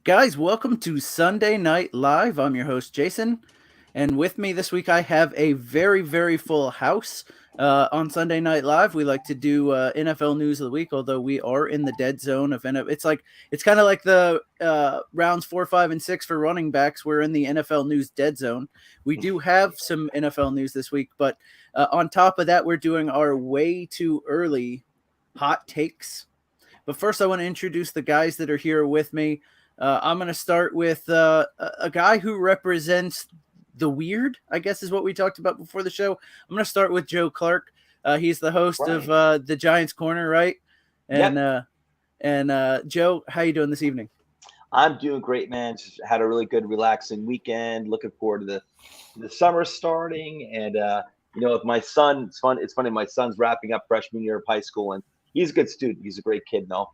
Guys, welcome to Sunday Night Live. I'm your host, Jason. And with me this week, I have a very, very full house. On Sunday Night Live, we like to do NFL news of the week, although we are in the dead zone of NFL. It's kind of like the rounds 4, 5, and 6 for running backs. We're in the NFL news dead zone. We do have some NFL news this week, but on top of that, we're doing our way too early hot takes. But first, I want to introduce the guys that are here with me. I'm going to start with a guy who represents the weird, I guess is what we talked about before the show. I'm going to start with Joe Clark. He's the host of the Giants Corner, right? And Joe, how you doing this evening? I'm doing great, man. Just had a really good, relaxing weekend. Looking forward to the summer starting. And with my son, it's fun. It's funny. My son's wrapping up freshman year of high school, and he's a good student. He's a great kid, though.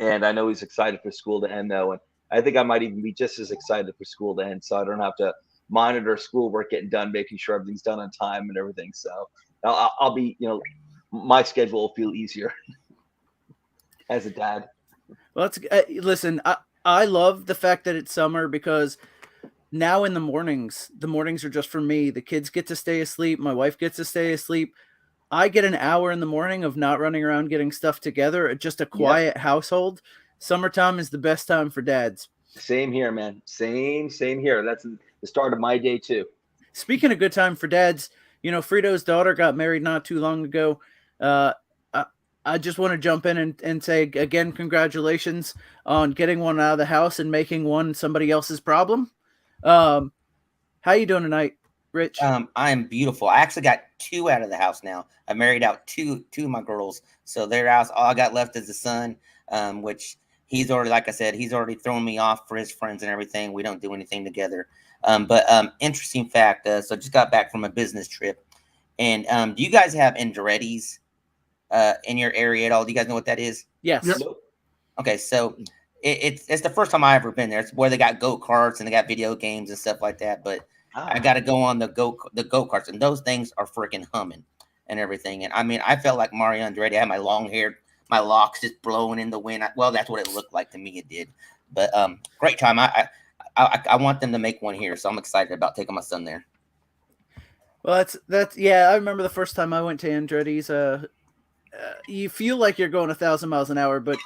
And I know he's excited for school to end, though. And I think I might even be just as excited for school to end, so I don't have to monitor schoolwork getting done, making sure everything's done on time and everything. So I'll be, my schedule will feel easier as a dad. Well, listen, I love the fact that it's summer because now in the mornings are just for me. The kids get to stay asleep. My wife gets to stay asleep. I get an hour in the morning of not running around getting stuff together. Just a quiet household. Summertime is the best time for dads. Same here, man. Same here. That's the start of my day too. Speaking of good time for dads, Frito's daughter got married not too long ago. I just want to jump in and say again, congratulations on getting one out of the house and making one somebody else's problem. How you doing tonight, Rich? I am beautiful. I actually got 2 out of the house now. I married out two of my girls, so their house. All I got left is the son, which he's already, like I said, he's already thrown me off for his friends and everything. We don't do anything together. But interesting fact. So just got back from a business trip, and do you guys have Andretti's in your area at all? Do you guys know what that is? Yes. Yep. Okay, so it's the first time I ever been there. It's where they got go-karts and they got video games and stuff like that. But I got to go on the go-karts, and those things are freaking humming and everything. And I mean, I felt like Mario Andretti. I had my long hair, my locks just blowing in the wind. Well, that's what it looked like to me. It did. But great time. I want them to make one here, so I'm excited about taking my son there. Well, that's yeah. I remember the first time I went to Andretti's. You feel like you're going 1,000 miles an hour, but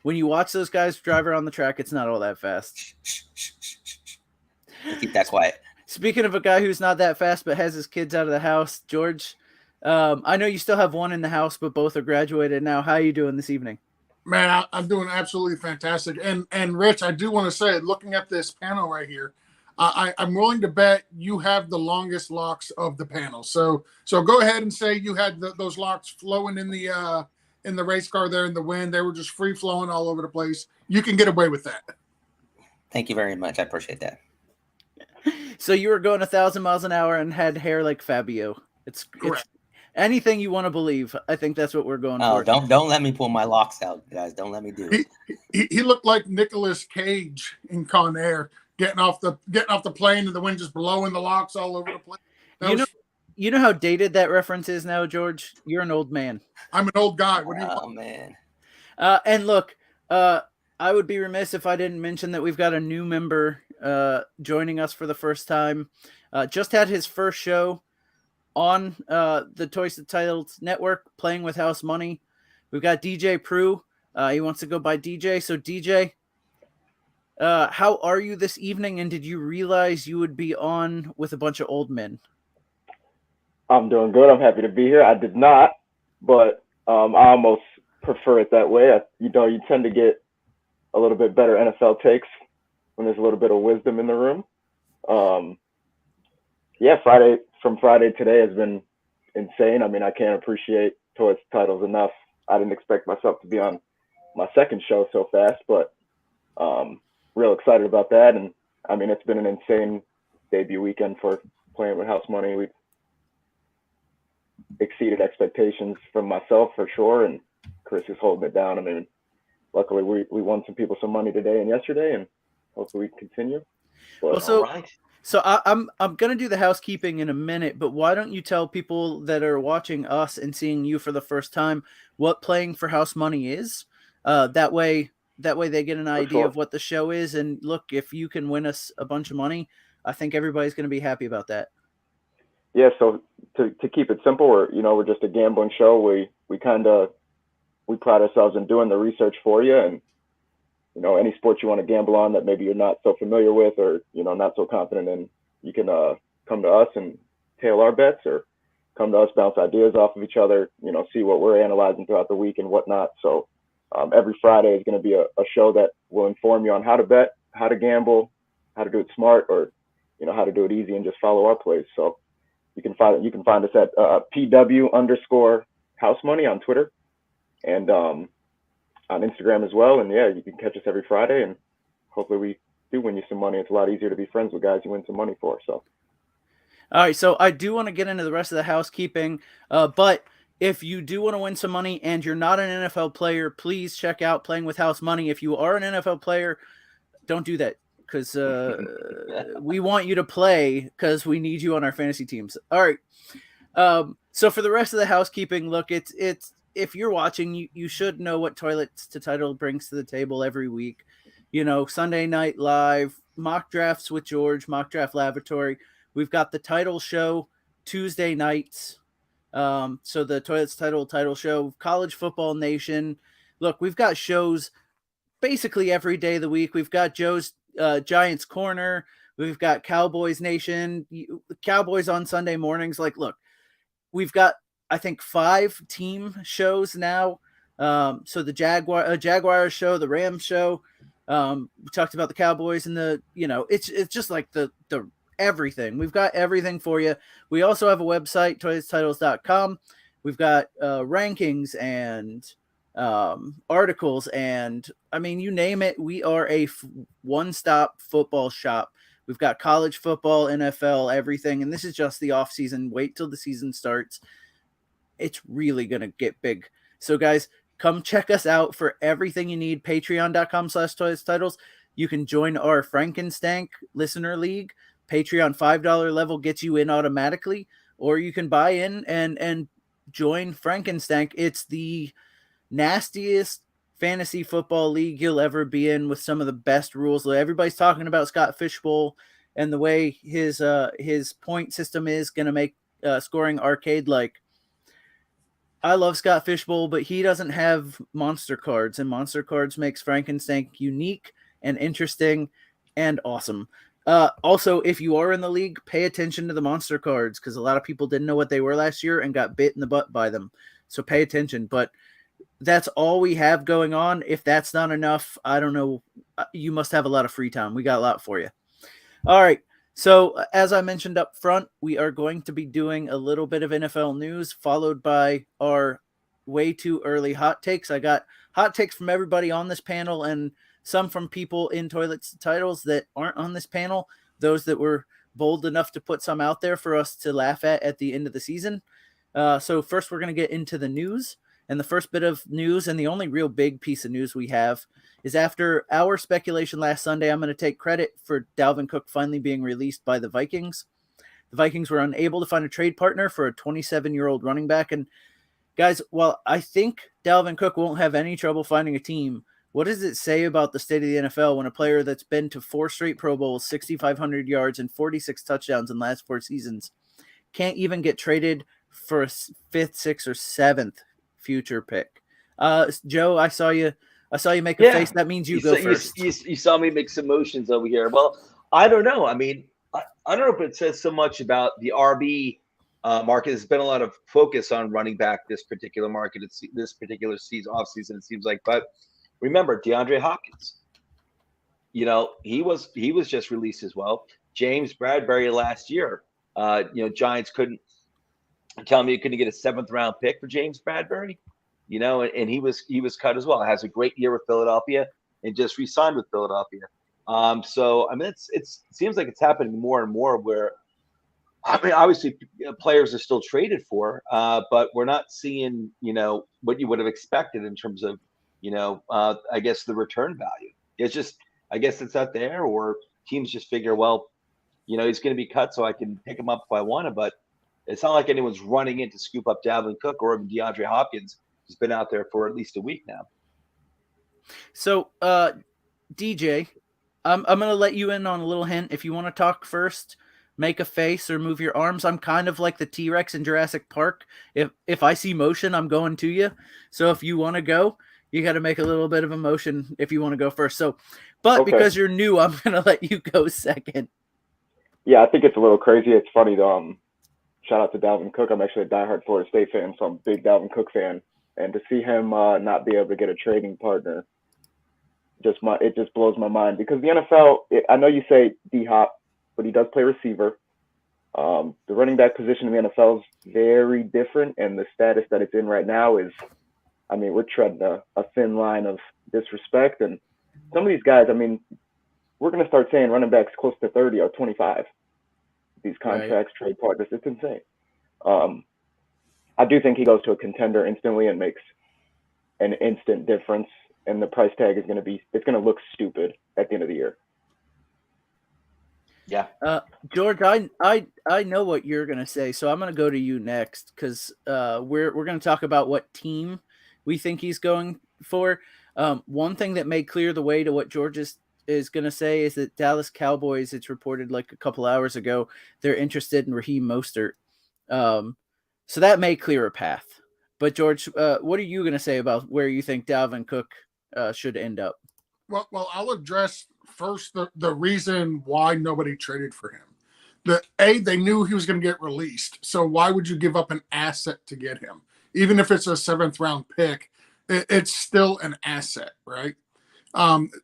when you watch those guys drive around the track, it's not all that fast. Keep that quiet. Speaking of a guy who's not that fast but has his kids out of the house, George, I know you still have one in the house, but both are graduated now. How are you doing this evening? Man, I'm doing absolutely fantastic. And Rich, I do want to say, looking at this panel right here, I'm willing to bet you have the longest locks of the panel. So go ahead and say you had those locks flowing in the race car there in the wind. They were just free flowing all over the place. You can get away with that. Thank you very much. I appreciate that. So you were going 1,000 miles an hour and had hair like Fabio. It's anything you want to believe. I think that's what we're going for. Don't let me pull my locks out, guys. Don't let me do it. He looked like Nicolas Cage in Con Air, getting off the plane and the wind just blowing the locks all over the place. You know how dated that reference is now, George? You're an old man. I'm an old guy. What do you want? Man. And look, I would be remiss if I didn't mention that we've got a new member joining us for the first time. Just had his first show on the Toys Titled Network, Playing with House Money. We've got DJ Prue. He wants to go by DJ. So DJ, how are you this evening? And did you realize you would be on with a bunch of old men? I'm doing good. I'm happy to be here. I did not, but I almost prefer it that way. You tend to get a little bit better NFL takes when there's a little bit of wisdom in the room. Friday today has been insane. I mean, I can't appreciate Toys Titles enough. I didn't expect myself to be on my second show so fast, but real excited about that. And I mean, it's been an insane debut weekend for Playing with House Money. We've exceeded expectations from myself for sure, and Chris is holding it down. I mean, luckily we won some people some money today and yesterday, and hopefully we continue. But, all right. So I'm gonna do the housekeeping in a minute, but why don't you tell people that are watching us and seeing you for the first time what Playing for House Money is? That way That way they get an idea of what the show is. And look, if you can win us a bunch of money, I think everybody's going to be happy about that. Yeah. So to keep it simple, we're just a gambling show. We pride ourselves in doing the research for you, and any sport you want to gamble on that maybe you're not so familiar with or not so confident in, you can come to us and tail our bets, or come to us, bounce ideas off of each other, see what we're analyzing throughout the week and whatnot. So every Friday is going to be a show that will inform you on how to bet, how to gamble, how to do it smart, or how to do it easy and just follow our plays. So you can find us at PW_housemoney on Twitter and on Instagram as well. And yeah, you can catch us every Friday, and hopefully we do win you some money. It's a lot easier to be friends with guys you win some money for. So. All right, so I do want to get into the rest of the housekeeping, but if you do want to win some money and you're not an NFL player, please check out Playing with House Money. If you are an NFL player, don't do that, because we want you to play, because we need you on our fantasy teams. All right, so for the rest of the housekeeping, look, it's if you're watching, you should know what Toilets to Title brings to the table every week. Sunday Night Live, mock drafts with George, mock draft lavatory. We've got the title show Tuesday nights. So the Toilets title show, College Football Nation. Look, we've got shows basically every day of the week. We've got Joe's Giants Corner. We've got Cowboys Nation, Cowboys on Sunday mornings. Like, look, we've got, I think, 5 team shows now. So the Jaguars show, the Rams show. We talked about the Cowboys and it's just like the everything. We've got everything for you. We also have a website, toiletstitles.com. We've got rankings and articles, and I mean, you name it. We are a one-stop football shop. We've got college football, NFL, everything, and this is just the off season. Wait till the season starts. It's really going to get big. So guys, come check us out for everything you need. Patreon.com/toiletstitles. You can join our Frankenstank Listener League. Patreon $5 level gets you in automatically, or you can buy in and join Frankenstank. It's the nastiest fantasy football league you'll ever be in, with some of the best rules. Everybody's talking about Scott Fishbowl and the way his point system is going to make scoring arcade-like. I love Scott Fishbowl, but he doesn't have monster cards, and monster cards makes Frankenstank unique and interesting and awesome. Also, if you are in the league, pay attention to the monster cards, because a lot of people didn't know what they were last year and got bit in the butt by them. So pay attention. But that's all we have going on. If that's not enough, I don't know. You must have a lot of free time. We got a lot for you. All right. So as I mentioned up front, we are going to be doing a little bit of NFL news, followed by our way too early hot takes. I got hot takes from everybody on this panel, and some from people in Toilets Titles that aren't on this panel, those that were bold enough to put some out there for us to laugh at the end of the season. So first, we're going to get into the news. And the first bit of news, and the only real big piece of news we have, is after our speculation last Sunday, I'm going to take credit for Dalvin Cook finally being released by the Vikings. The Vikings were unable to find a trade partner for a 27-year-old running back. And guys, while I think Dalvin Cook won't have any trouble finding a team, what does it say about the state of the NFL when a player that's been to 4 straight Pro Bowls, 6,500 yards, and 46 touchdowns in the last 4 seasons can't even get traded for a 5th, 6th, or 7th future pick? Joe, I saw you make a face. That means you go first. You saw me make some motions over here. Well, I don't know. I mean, I don't know if it says so much about the RB market. There's been a lot of focus on running back this particular market. It's this particular off season, it seems like. But remember, DeAndre Hopkins. He was just released as well. James Bradbury last year. Giants couldn't tell me you couldn't get a 7th round pick for James Bradbury. And he was cut as well. Has a great year with Philadelphia and just re-signed with Philadelphia. So I mean, it seems like it's happening more and more where, I mean, obviously players are still traded for, but we're not seeing, what you would have expected in terms of, I guess the return value. It's just, I guess it's not there, or teams just figure, well, he's going to be cut, so I can pick him up if I want to. But it's not like anyone's running in to scoop up Dalvin Cook or even DeAndre Hopkins, who's been out there for at least a week now. So, DJ, I'm gonna let you in on a little hint. If you want to talk first, make a face or move your arms. I'm kind of like the T-Rex in Jurassic Park. If I see motion, I'm going to you. So if you want to go, you got to make a little bit of a motion if you want to go first. So, but Okay. because you're new, I'm gonna let you go second. Yeah, I think it's a little crazy. It's funny though. Shout out to Dalvin Cook. I'm actually a diehard Florida State fan, so I'm a big Dalvin Cook fan. And to see him not be able to get a trading partner, it just blows my mind, because the NFL, I know you say D Hop, but he does play receiver. The running back position in the NFL is very different, and the status that it's in right now is, I mean, we're treading a thin line of disrespect. And some of these guys, I mean, we're going to start saying running backs close to 30 or 25. These contracts, trade partners, it's insane. I do think he goes to a contender instantly and makes an instant difference, and the price tag is going to look stupid at the end of the year. Yeah. George, I know what you're gonna say, so I'm gonna go to you next, because we're gonna talk about what team we think he's going for. One thing that may clear the way to what George is gonna say is that Dallas Cowboys, it's reported like a couple hours ago, they're interested in Raheem Mostert. So that may clear a path. But George, what are you gonna say about where you think Dalvin Cook should end up? Well, I'll address first the reason why nobody traded for him. They knew he was going to get released, so why would you give up an asset to get him? Even if it's a 7th round pick, it's still an asset, right?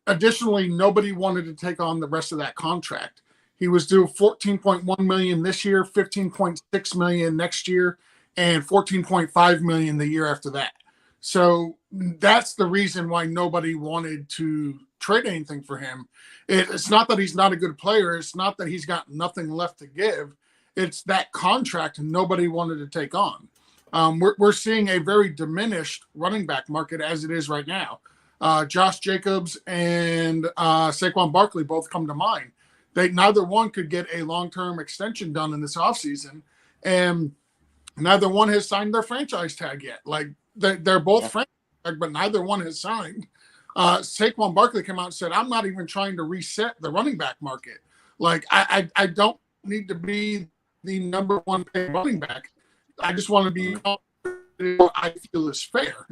Additionally, nobody wanted to take on the rest of that contract. He was due $14.1 million this year, $15.6 million next year, and $14.5 million the year after that. So that's the reason why nobody wanted to trade anything for him. It's not that he's not a good player. It's not that he's got nothing left to give. It's that contract nobody wanted to take on. We're seeing a very diminished running back market as it is right now. Josh Jacobs and Saquon Barkley both come to mind. Neither one could get a long-term extension done in this offseason, and neither one has signed their franchise tag yet. Like, they're both franchise tag, but neither one has signed. Saquon Barkley came out and said, I'm not even trying to reset the running back market. Like, I don't need to be the number one paid running back. I just want to be what I feel is fair.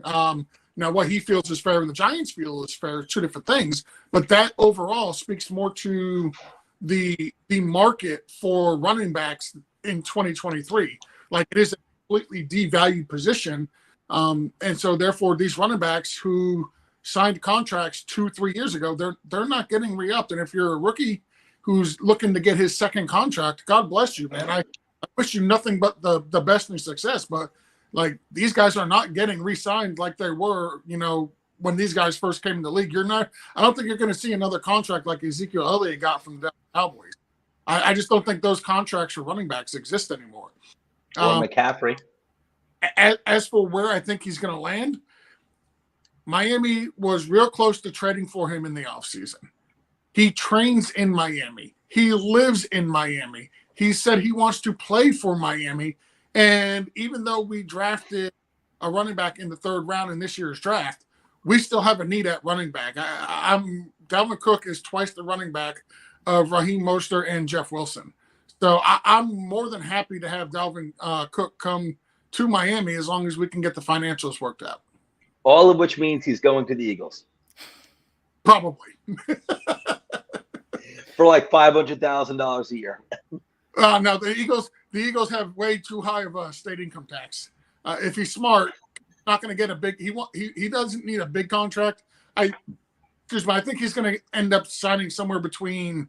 Now, what he feels is fair and the Giants feel is fair are two different things, but that overall speaks more to the market for running backs in 2023. Like, it is a completely devalued position. And so therefore these running backs who signed contracts 2-3 years ago, they're not getting re-upped. And if you're a rookie who's looking to get his second contract, God bless you, man. I wish you nothing but the best and success. But like, these guys are not getting re-signed like they were, when these guys first came in the league. I don't think you're going to see another contract like Ezekiel Elliott got from the Cowboys. I just don't think those contracts for running backs exist anymore. Or McCaffrey. As for where I think he's going to land, Miami was real close to trading for him in the offseason. He trains in Miami. He lives in Miami. He said he wants to play for Miami. And even though we drafted a running back in the 3rd round in this year's draft, we still have a need at running back. Dalvin Cook is twice the running back of Raheem Mostert and Jeff Wilson. So I'm more than happy to have Dalvin Cook come to Miami as long as we can get the financials worked out. All of which means he's going to the Eagles. Probably. For like $500,000 a year. No, the Eagles have way too high of a state income tax. If he's smart, not going to get a big. He doesn't need a big contract. I think he's going to end up signing somewhere between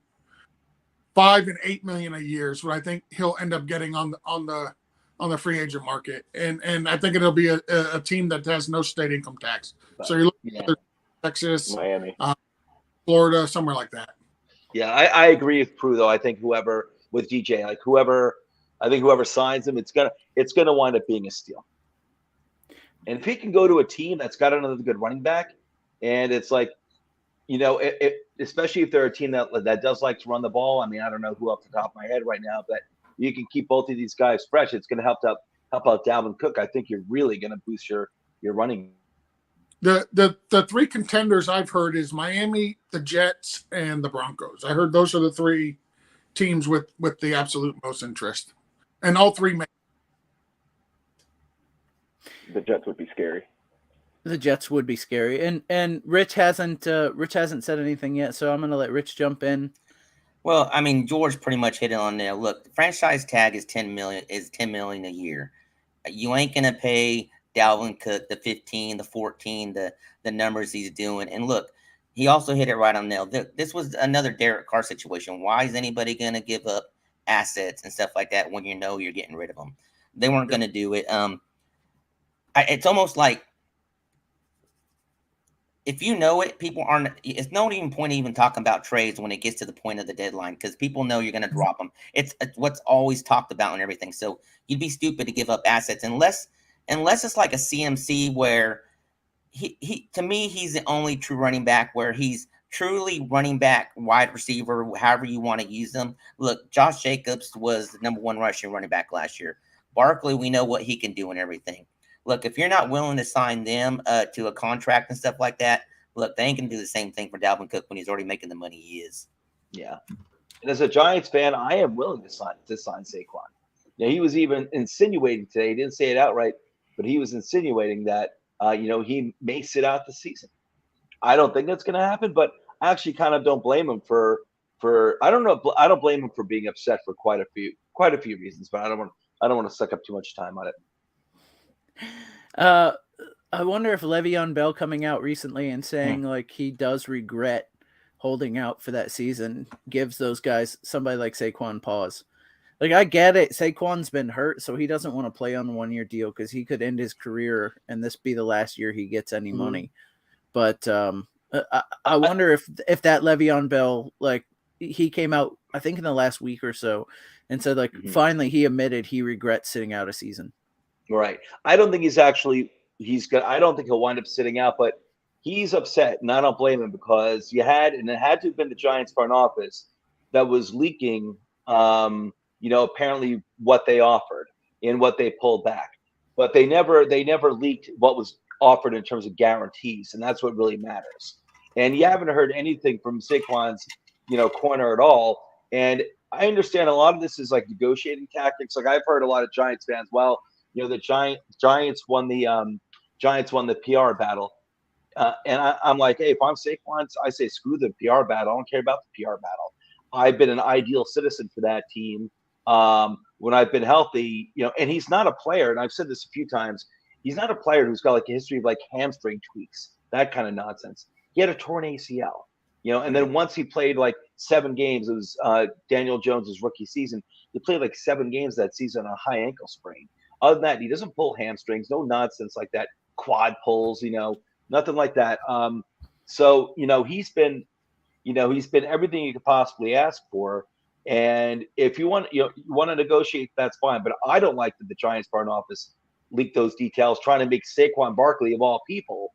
$5 and $8 million a year. Is what I think he'll end up getting on the free agent market, and I think it'll be a team that has no state income tax. So you're looking at Texas, Miami, Florida, somewhere like that. Yeah, I agree with Prue though. I think whoever signs him, it's gonna wind up being a steal. And if he can go to a team that's got another good running back, and it's like, especially if they're a team that does like to run the ball. I mean, I don't know who off the top of my head right now, but you can keep both of these guys fresh. It's going to help out Dalvin Cook. I think you're really going to boost your running. The three contenders I've heard is Miami, the Jets, and the Broncos. I heard those are the three teams with the absolute most interest, and all three may. The Jets would be scary. The Jets would be scary, and Rich hasn't said anything yet, so I'm gonna let Rich jump in. Well, I mean, George pretty much hit it on there. Look, the franchise tag is $10 million a year. You ain't gonna pay Dalvin Cook the 15, the 14, the numbers he's doing. And look, he also hit it right on nail. This was another Derek Carr situation. Why is anybody gonna give up assets and stuff like that when you know you're getting rid of them? They weren't gonna do it. It's almost like, if you know it, people aren't. It's not even point even talking about trades when it gets to the point of the deadline, because people know you're going to drop them. It's what's always talked about and everything. So you'd be stupid to give up assets unless it's like a CMC where he to me he's the only true running back where he's truly running back, wide receiver, however you want to use them. Look, Josh Jacobs was the number one rushing running back last year. Barkley, we know what he can do and everything. Look, if you're not willing to sign them to a contract and stuff like that, look, they ain't going to do the same thing for Dalvin Cook when he's already making the money he is. Yeah. And as a Giants fan, I am willing to sign Saquon. Yeah, he was even insinuating today. He didn't say it outright, but he was insinuating that, he may sit out the season. I don't think that's going to happen, but I actually kind of don't blame him for I don't know. I don't blame him for being upset for quite a few reasons, but I don't want to suck up too much time on it. I wonder if Le'Veon Bell coming out recently and saying like he does regret holding out for that season gives those guys, somebody like Saquon, pause. Like, I get it. Saquon's been hurt, so he doesn't want to play on a 1-year deal because he could end his career and this be the last year he gets any money. But I wonder if that Le'Veon Bell, like, he came out, I think in the last week or so, and said like finally he admitted he regrets sitting out a season. Right. I don't think I don't think he'll wind up sitting out, but he's upset, and I don't blame him, because it had to have been the Giants front office that was leaking, apparently what they offered and what they pulled back, but they never leaked what was offered in terms of guarantees, and that's what really matters. And you haven't heard anything from Saquon's, corner at all. And I understand a lot of this is like negotiating tactics. Like, I've heard a lot of Giants fans, well, the Giants won the PR battle. And I'm like, hey, if I'm Saquon, I say screw the PR battle. I don't care about the PR battle. I've been an ideal citizen for that team when I've been healthy, and he's not a player, and I've said this a few times, he's not a player who's got like a history of like hamstring tweaks, that kind of nonsense. He had a torn ACL, and then once he played like 7 games, it was Daniel Jones's rookie season. He played like 7 games that season on a high ankle sprain. Other than that, he doesn't pull hamstrings, no nonsense like that, quad pulls, nothing like that. So he's been everything you could possibly ask for. And if you want to negotiate, that's fine. But I don't like that the Giants front office leaked those details, trying to make Saquon Barkley, of all people,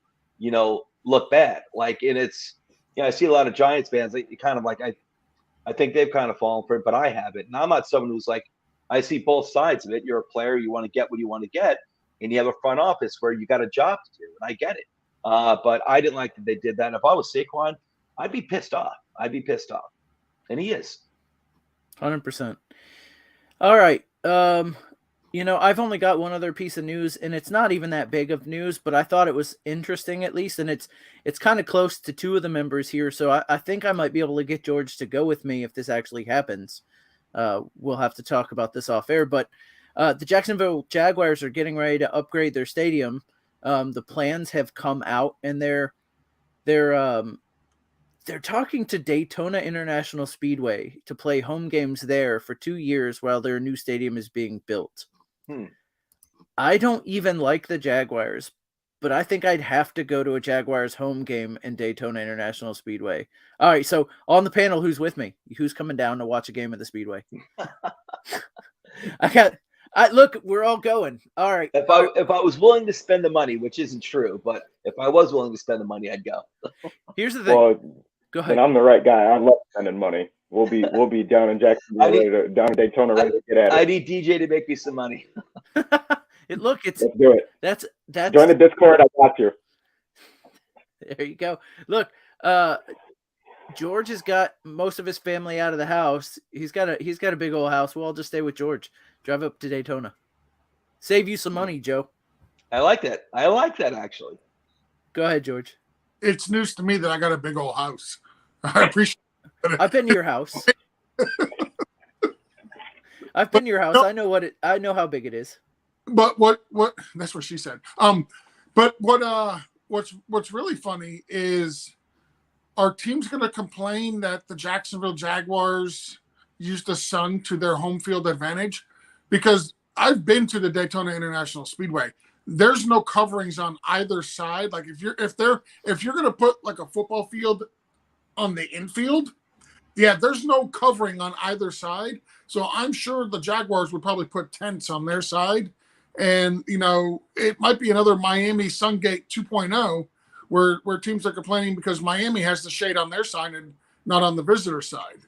look bad. Like, and it's, I see a lot of Giants fans, they kind of like, I think they've kind of fallen for it, but I haven't. And I'm not someone who's like, I see both sides of it. You're a player, you want to get what you want to get, and you have a front office where you got a job to do, and I get it. But I didn't like that they did that. If I was Saquon, I'd be pissed off. And he is. 100%. All right. I've only got one other piece of news, and it's not even that big of news, but I thought it was interesting at least, and it's kind of close to 2 of the members here, so I think I might be able to get George to go with me if this actually happens. We'll have to talk about this off air, but the Jacksonville Jaguars are getting ready to upgrade their stadium. The plans have come out, and they're talking to Daytona International Speedway to play home games there for 2 years while their new stadium is being built. I don't even like the Jaguars, but I think I'd have to go to a Jaguars home game in Daytona International Speedway. All right, so on the panel, who's with me? Who's coming down to watch a game at the Speedway? Look, we're all going. All right. If I was willing to spend the money, which isn't true, but if I was willing to spend the money, I'd go. Here's the thing. Well, go ahead. And I'm the right guy. I love spending monny. We'll be down in Jacksonville, down in Daytona, ready to get at it. I need DJ to make me some money. Let's do it. That's join the Discord. I got you. There you go. Look, George has got most of his family out of the house. He's got a big old house. We'll all just stay with George. Drive up to Daytona. Save you some money, Joe. I like that. I like that, actually. Go ahead, George. It's news to me that I got a big old house. I appreciate it. I've been to your house. I've been to your house. I know how big it is. But what that's what she said. But what's really funny is, are teams going to complain that the Jacksonville Jaguars used the sun to their home field advantage? Because I've been to the Daytona International Speedway. There's no coverings on either side. Like if you're going to put like a football field on the infield, yeah, there's no covering on either side. So I'm sure the Jaguars would probably put tents on their side. And, it might be another Miami Sungate 2.0 where teams are complaining because Miami has the shade on their side and not on the visitor side.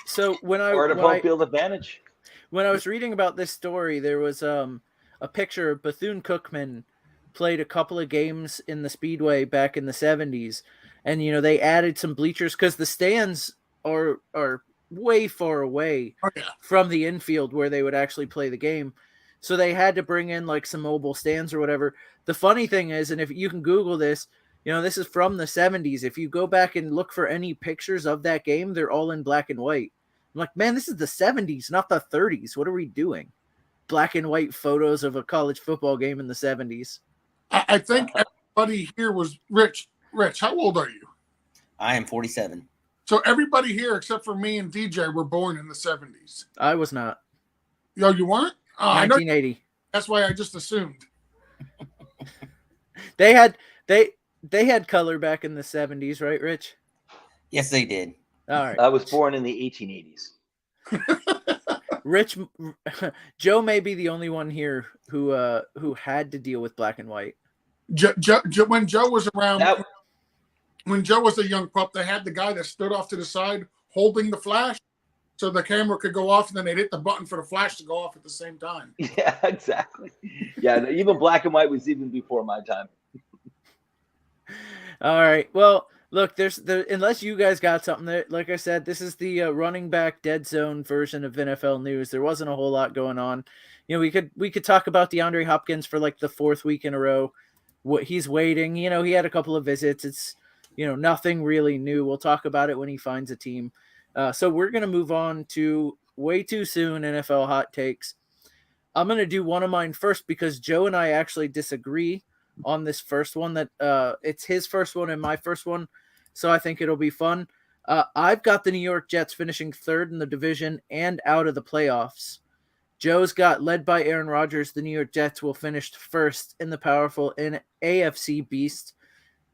So when field advantage. When I was reading about this story, there was a picture of Bethune-Cookman played a couple of games in the Speedway back in the 70s. And, they added some bleachers because the stands are way far away from the infield where they would actually play the game. So they had to bring in like some mobile stands or whatever. The funny thing is, and if you can Google this, this is from the 70s. If you go back and look for any pictures of that game, they're all in black and white. I'm like, man, this is the 70s, not the 30s. What are we doing? Black and white photos of a college football game in the 70s. I think everybody here was Rich. Rich, how old are you? I am 47. So everybody here except for me and DJ were born in the 70s. I was not. Yo, you weren't? 1980. That's why I just assumed. They had color back in the 70s, right, Rich? Yes, they did. All right. I was born in the 1880s. Rich, Joe may be the only one here who had to deal with black and white. When Joe was around, when Joe was a young pup, they had the guy that stood off to the side holding the flash, so the camera could go off, and then they'd hit the button for the flash to go off at the same time. Yeah, exactly. Yeah, even black and white was even before my time. All right. Well, look, unless you guys got something there, like I said, this is the running back dead zone version of NFL news. There wasn't a whole lot going on. We could talk about DeAndre Hopkins for like the fourth week in a row. What he's waiting, he had a couple of visits. It's, nothing really new. We'll talk about it when he finds a team. So we're going to move on to way too soon NFL hot takes. I'm going to do one of mine first because Joe and I actually disagree on this first one, that it's his first one and my first one. So I think it'll be fun. I've got the New York Jets finishing third in the division and out of the playoffs. Joe's got, led by Aaron Rodgers, the New York Jets will finish first in the powerful AFC beast.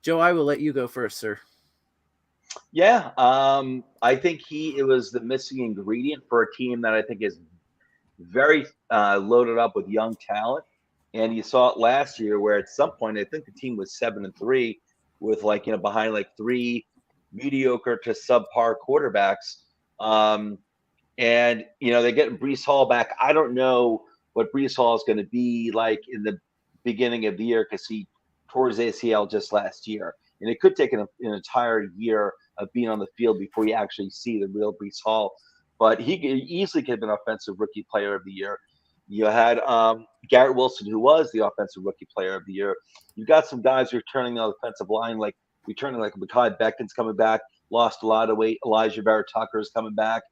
Joe, I will let you go first, sir. Yeah, I think it was the missing ingredient for a team that I think is very loaded up with young talent. And you saw it last year where at some point, I think the team was 7-3 with behind three mediocre to subpar quarterbacks. And, they get Breece Hall back. I don't know what Breece Hall is going to be like in the beginning of the year because he tore his ACL just last year. And it could take an entire year of being on the field before you actually see the real Breece Hall. But he easily could have been Offensive Rookie Player of the Year. You had Garrett Wilson, who was the Offensive Rookie Player of the Year. You got some guys returning on the offensive line, like Mekhi Becton's coming back, lost a lot of weight. Elijah Vera Tucker is coming back.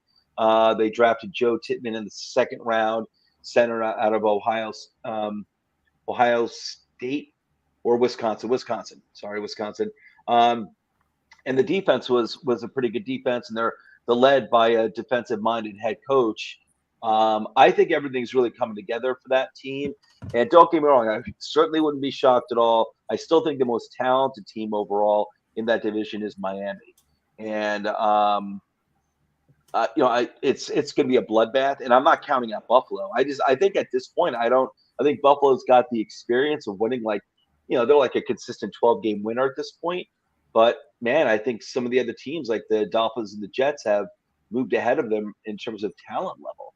They drafted Joe Tittman in the second round, center out of Ohio State or Wisconsin. Sorry, Wisconsin. And the defense was a pretty good defense, and they're led by a defensive-minded head coach. I think everything's really coming together for that team. And don't get me wrong, I certainly wouldn't be shocked at all. I still think the most talented team overall in that division is Miami. And it's going to be a bloodbath. And I'm not counting out Buffalo. I think at this point, I think Buffalo's got the experience of winning. They're like a consistent 12-game winner at this point. But man, I think some of the other teams like the Dolphins and the Jets have moved ahead of them in terms of talent level.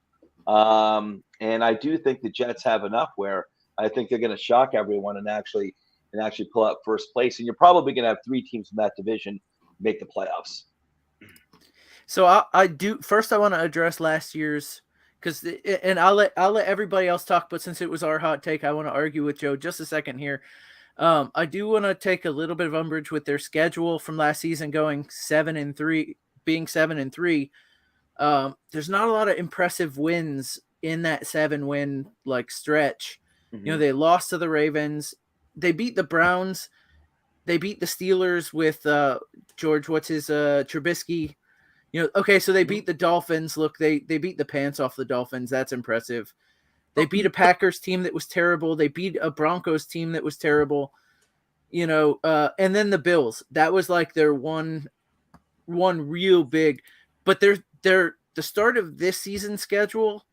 And I do think the Jets have enough where I think they're going to shock everyone and actually and actually pull out first place. And you're probably going to have 3 teams from that division make the playoffs. So I do first. I want to address last year's and I'll let everybody else talk. But since it was our hot take, I want to argue with Joe just a second here. I do want to take a little bit of umbrage with their schedule from last season, going 7-3, being 7-3. There's not a lot of impressive wins in that 7-win like stretch. Mm-hmm. You know, they lost to the Ravens, they beat the Browns, they beat the Steelers with George, what's his Trubisky. You know, okay, so they beat the Dolphins. Look, they beat the pants off the Dolphins. That's impressive. They beat a Packers team that was terrible. They beat a Broncos team that was terrible. You know, and then the Bills. That was like their one real big. But they're the start of this season schedule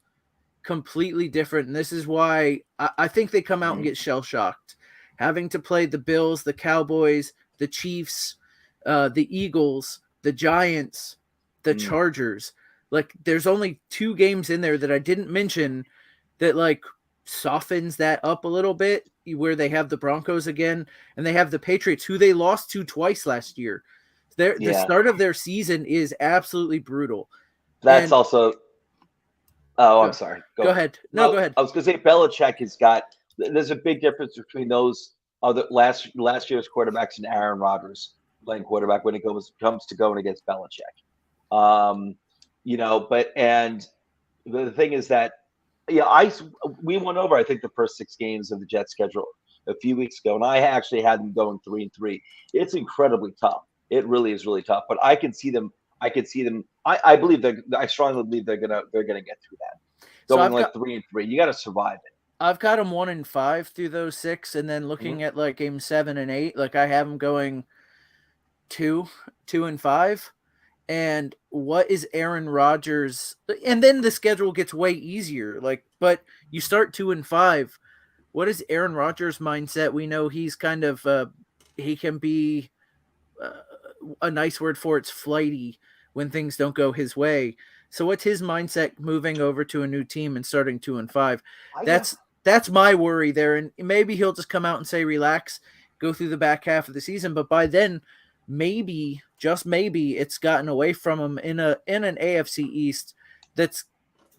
completely different, and this is why I think they come out and get shell shocked, having to play the Bills, the Cowboys, the Chiefs, the Eagles, the Giants, the Chargers. Like, there's only 2 games in there that I didn't mention that like softens that up a little bit, where they have the Broncos again and they have the Patriots, who they lost to twice last year. The start of their season is absolutely brutal. That's also. Oh, I'm sorry. Go ahead. No, go ahead. I was going to say Belichick has got. There's a big difference between those other last year's quarterbacks and Aaron Rodgers playing quarterback when it comes to going against Belichick. You know, and the thing is that, we went over, I think, the first 6 games of the Jets schedule a few weeks ago, and I actually had them going 3-3. It's incredibly tough. It really is really tough. But I can see them. I believe I strongly believe they're gonna get through that. Going 3-3, you got to survive it. I've got them 1-5 through those 6, and then looking at like game 7 and 8, like I have them going 2-5. And what is Aaron Rodgers? And then the schedule gets way easier. Like, but you start 2-5. What is Aaron Rodgers' mindset? We know he's kind of he can be a nice word for it's flighty when things don't go his way. So what's his mindset moving over to a new team and starting 2-5? That's my worry there. And maybe he'll just come out and say, relax, go through the back half of the season. But by then, maybe, just maybe, it's gotten away from him in an AFC East that's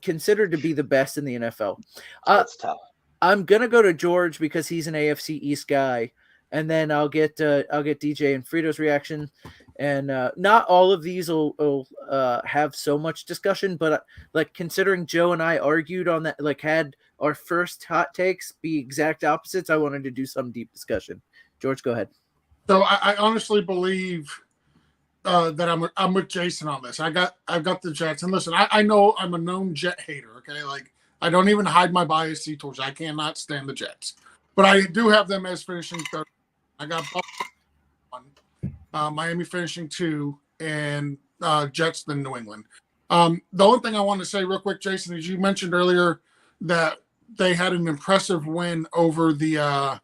considered to be the best in the NFL. That's tough. I'm gonna go to George because he's an AFC East guy, and then I'll get DJ and Frito's reaction. And not all of these will have so much discussion, but like considering Joe and I argued on that, like had our first hot takes be exact opposites, I wanted to do some deep discussion. George, go ahead. So I honestly believe that I'm with Jason on this. I've got the Jets, and listen, I know I'm a known Jet hater. Okay, like I don't even hide my bias towards. I cannot stand the Jets, but I do have them as finishing third. I got Buffalo 1, Miami finishing 2, and Jets then New England. The only thing I want to say real quick, Jason, is you mentioned earlier that they had an impressive win over the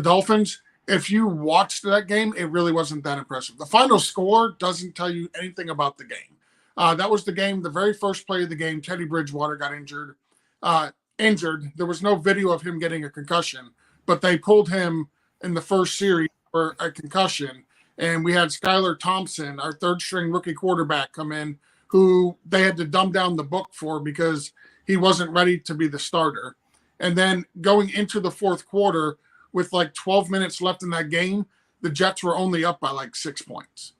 Dolphins. If you watched that game, it really wasn't that impressive. The final score doesn't tell you anything about the game. That was the game, the very first play of the game, Teddy Bridgewater got injured. There was no video of him getting a concussion, but they pulled him in the first series for a concussion. And we had Skylar Thompson, our third-string rookie quarterback, come in, who they had to dumb down the book for because he wasn't ready to be the starter. And then going into the fourth quarter, with like 12 minutes left in that game, the Jets were only up by like 6 points.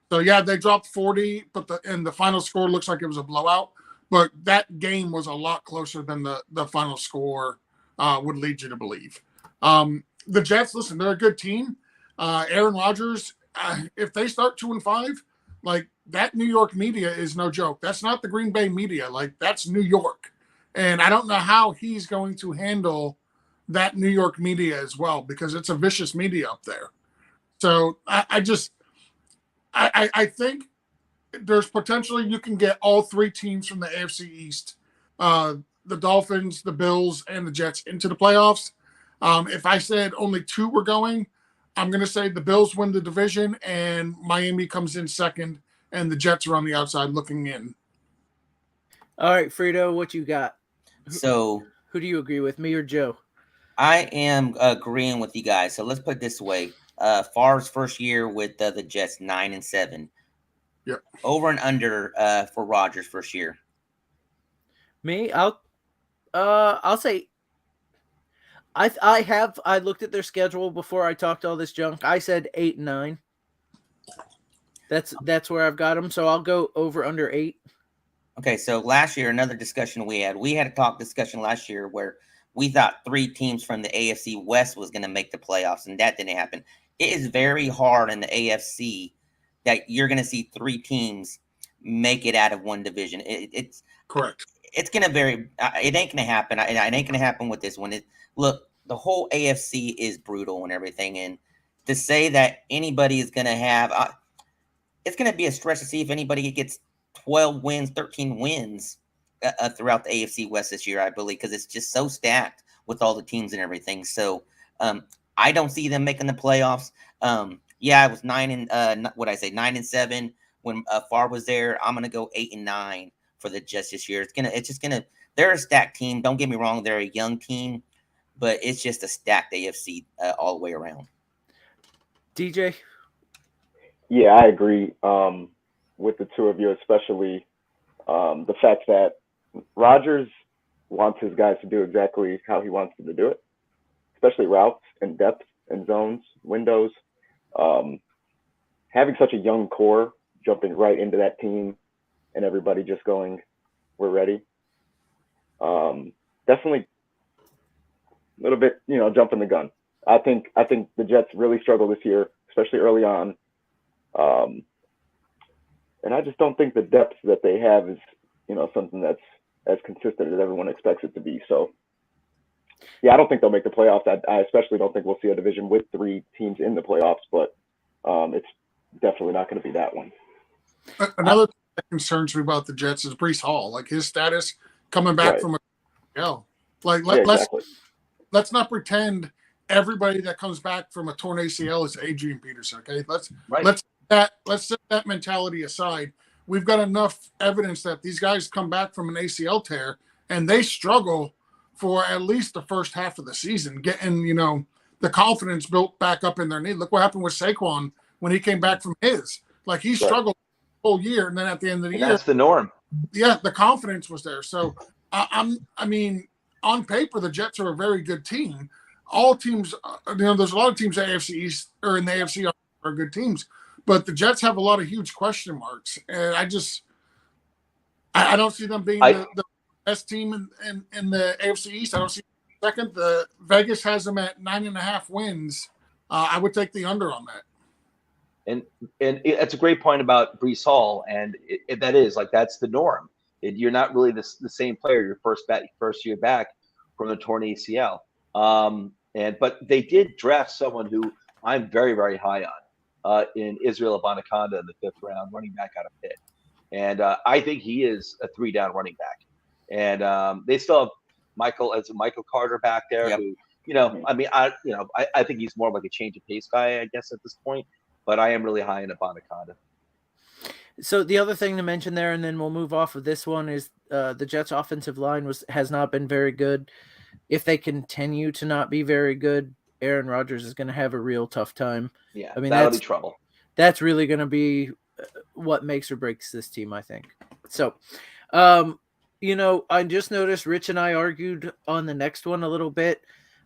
So yeah, they dropped 40, but the final score looks like it was a blowout. But that game was a lot closer than the final score would lead you to believe. The Jets, listen, they're a good team. Aaron Rodgers, if they start 2-5, like that New York media is no joke. That's not the Green Bay media. Like that's New York. And I don't know how he's going to handle that New York media as well, because it's a vicious media up there. So I think there's potentially you can get all 3 teams from the AFC East, the Dolphins, the Bills, and the Jets into the playoffs. If I said only 2 were going, I'm going to say the Bills win the division and Miami comes in second and the Jets are on the outside looking in. All right, Frito, what you got? So who do you agree with, me or Joe? I am agreeing with you guys. So let's put it this way: Favre's first year with the Jets, 9-7. Yep. Over and under for Rodgers' first year. Me, I'll say I looked at their schedule before I talked all this junk. I said 8-9. That's where I've got them. So I'll go over under 8. Okay, so last year, another discussion we had a discussion last year where we thought 3 teams from the AFC West was going to make the playoffs, and that didn't happen. It is very hard in the AFC that you're going to see 3 teams make it out of one division. It's correct. It's going to vary. It ain't going to happen. It ain't going to happen with this one. Look, the whole AFC is brutal and everything, and to say that anybody is going to have, it's going to be a stretch to see if anybody gets 12 wins, 13 wins throughout the AFC West this year, I believe, because it's just so stacked with all the teams and everything. So I don't see them making the playoffs. Yeah, it was 9-7 when Favre was there. I'm gonna go 8-9 for the Jets this year. They're a stacked team. Don't get me wrong, they're a young team, but it's just a stacked AFC all the way around. DJ? Yeah, I agree with the two of you, especially the fact that Rodgers wants his guys to do exactly how he wants them to do it, especially routes and depth and zones, windows. Having such a young core jumping right into that team and everybody just going, we're ready. Definitely a little bit, jumping the gun. I think the Jets really struggle this year, especially early on. And I just don't think the depth that they have is, something that's as consistent as everyone expects it to be. So, yeah, I don't think they'll make the playoffs. I especially don't think we'll see a division with 3 teams in the playoffs, but it's definitely not going to be that one. Another thing that concerns me about the Jets is Breece Hall, like his status coming back from a exactly. Let's not pretend everybody that comes back from a torn ACL is Adrian Peterson. Okay, let's set that mentality aside. We've got enough evidence that these guys come back from an ACL tear and they struggle for at least the first half of the season, getting the confidence built back up in their knee. Look what happened with Saquon when he came back from his. Like he struggled the whole year, and then at the end of the year, that's the norm. Yeah, the confidence was there. So on paper, the Jets are a very good team. All teams, there's a lot of teams in the AFC East or in the AFC are good teams, but the Jets have a lot of huge question marks, and I don't see them being the best team in the AFC East. I don't see second. The Vegas has them at 9.5 wins. I would take the under on that. And it's a great point about Breece Hall, and that's the norm. You're not really the same player your first year back from the torn ACL. But they did draft someone who I'm very, very high on in Israel Abanikanda in the 5th round, running back out of Pitt, and I think he is a 3-down running back. And they still have Michael Carter back there, yep. who I think he's more like a change of pace guy, I guess, at this point. But I am really high in Abanikanda. So the other thing to mention there, and then we'll move off of this one, is the Jets' offensive line has not been very good. If they continue to not be very good, Aaron Rodgers is going to have a real tough time. Yeah, I mean that'll be trouble. That's really going to be what makes or breaks this team, I think. So, I just noticed Rich and I argued on the next one a little bit.